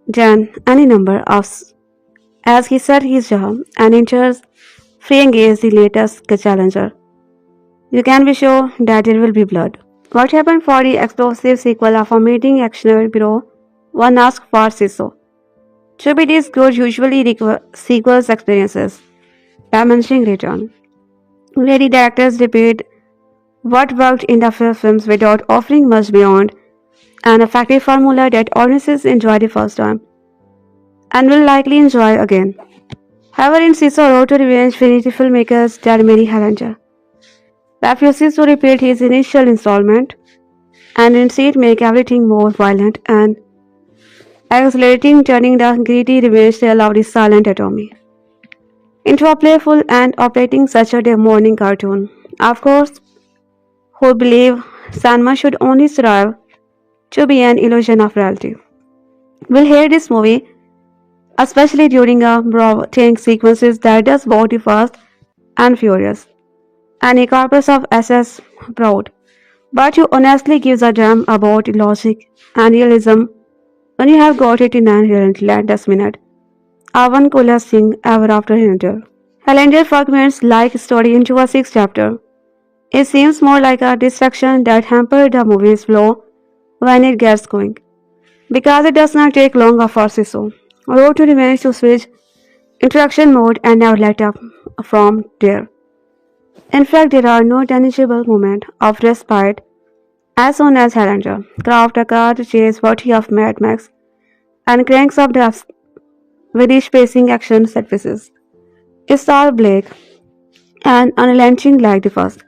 than any number of as he set his job and enters free against the latest challenger. You can be sure that there will be blood. What happened for the explosive sequel of a meeting action bureau? One asks for Sisu. To be this good usually sequels experiences, diminishing return. Where the directors repeat what worked in the films without offering much beyond an effective formula that audiences enjoy the first time and will likely enjoy again. However, in Sisu Road to Revenge, Finity filmmakers Jeremy Hellinger refuses to repeat his initial installment and instead make everything more violent and accelerating, turning the gritty revenge tale of the silent Atomy into a playful and operating Saturday morning cartoon. Of course, who believe cinema should only survive to be an illusion of reality. We'll hear this movie, especially during a brawling sequences that does both the fast and furious, and a corpus of SS proud. But you honestly gives a damn about logic and realism when you have got it in an relentless minute. One coolest thing ever after Highlander. Highlander fragments like story into a sixth chapter. It seems more like a distraction that hampered the movie's flow when it gets going. Because it does not take long for Sisu. Road to Revenge to switch introduction mode and never let up from there. In fact, there are no tangible moments of respite as soon as Highlander craft a car to chase worthy of Mad Max and cranks up the Swedish pacing action set pieces. It's all Blake and unrelenting like the first,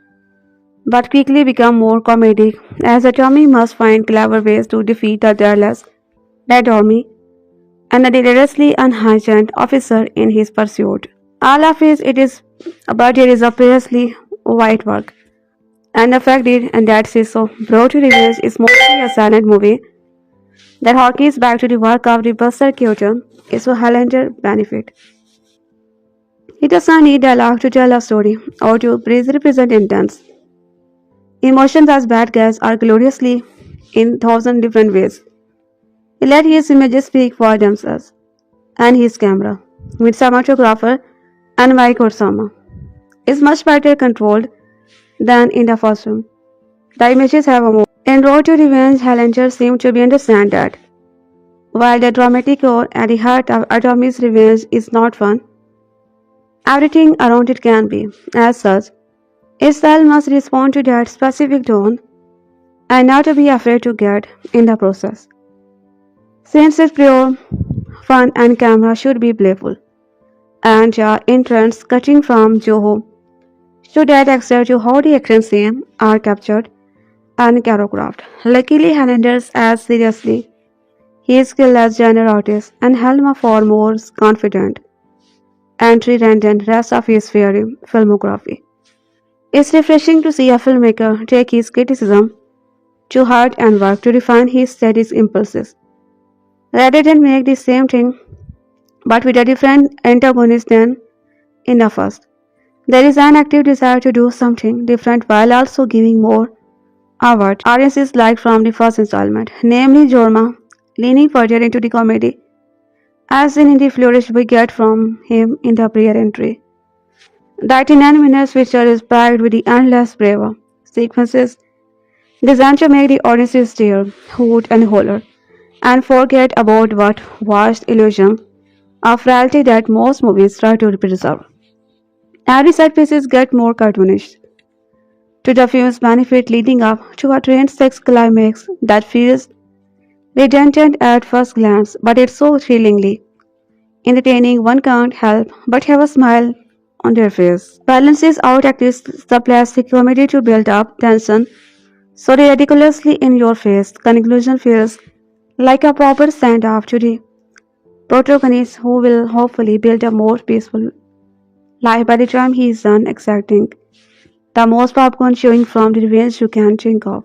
but quickly become more comedic as Tommy must find clever ways to defeat the Dallas Dead Army and the dangerously unhygiened officer in his pursuit. All of it is, but it is obviously white work. And the fact is, and that is so, Bro to Revenge is mostly a silent movie that harkens back to the work of the Berserker is for Highlander benefit. It does not need dialogue to tell a story or to represent intense emotions as bad guys are gloriously in thousand different ways. He let his images speak for themselves, and his camera, with cinematographer and Mike Osama, is much better controlled than in the first film. The images have a more. In Road to Revenge, Highlander seemed to be understand that. While the dramatic core at the heart of Atommy's revenge is not fun, everything around it can be. As such, its style must respond to that specific tone and not to be afraid to get in the process. Since it's pure fun and camera should be playful, and your entrance cutting from Joho should add extra to how the action scenes are captured and choreographed. Luckily, Hernandez as seriously he is skilled as genre artist and Helma for more confident entry than the rest of his fiery filmography. It's refreshing to see a filmmaker take his criticism to heart and work to refine his steady impulses, rather than make the same thing but with a different antagonist than in the first. There is an active desire to do something different while also giving more what audiences liked from the first installment, namely Jorma leaning further into the comedy, as in the flourish we get from him in the prior entry. The 89-minute feature is packed with the endless bravura sequences designed to make the audiences stare, hoot and holler, and forget about what vast illusion of reality that most movies try to preserve. Every set pieces get more cartoonish, to the film's benefit leading up to a trained sex climax that feels redundant at first glance, but it's so thrillingly entertaining one can't help but have a smile on their face. Balances out actors the plastic comedy to build up tension so ridiculously in your face. Conclusion feels like a proper send-off to the protagonist who will hopefully build a more peaceful life by the time he is done exacting the most popcorn chewing from the revenge you can think of.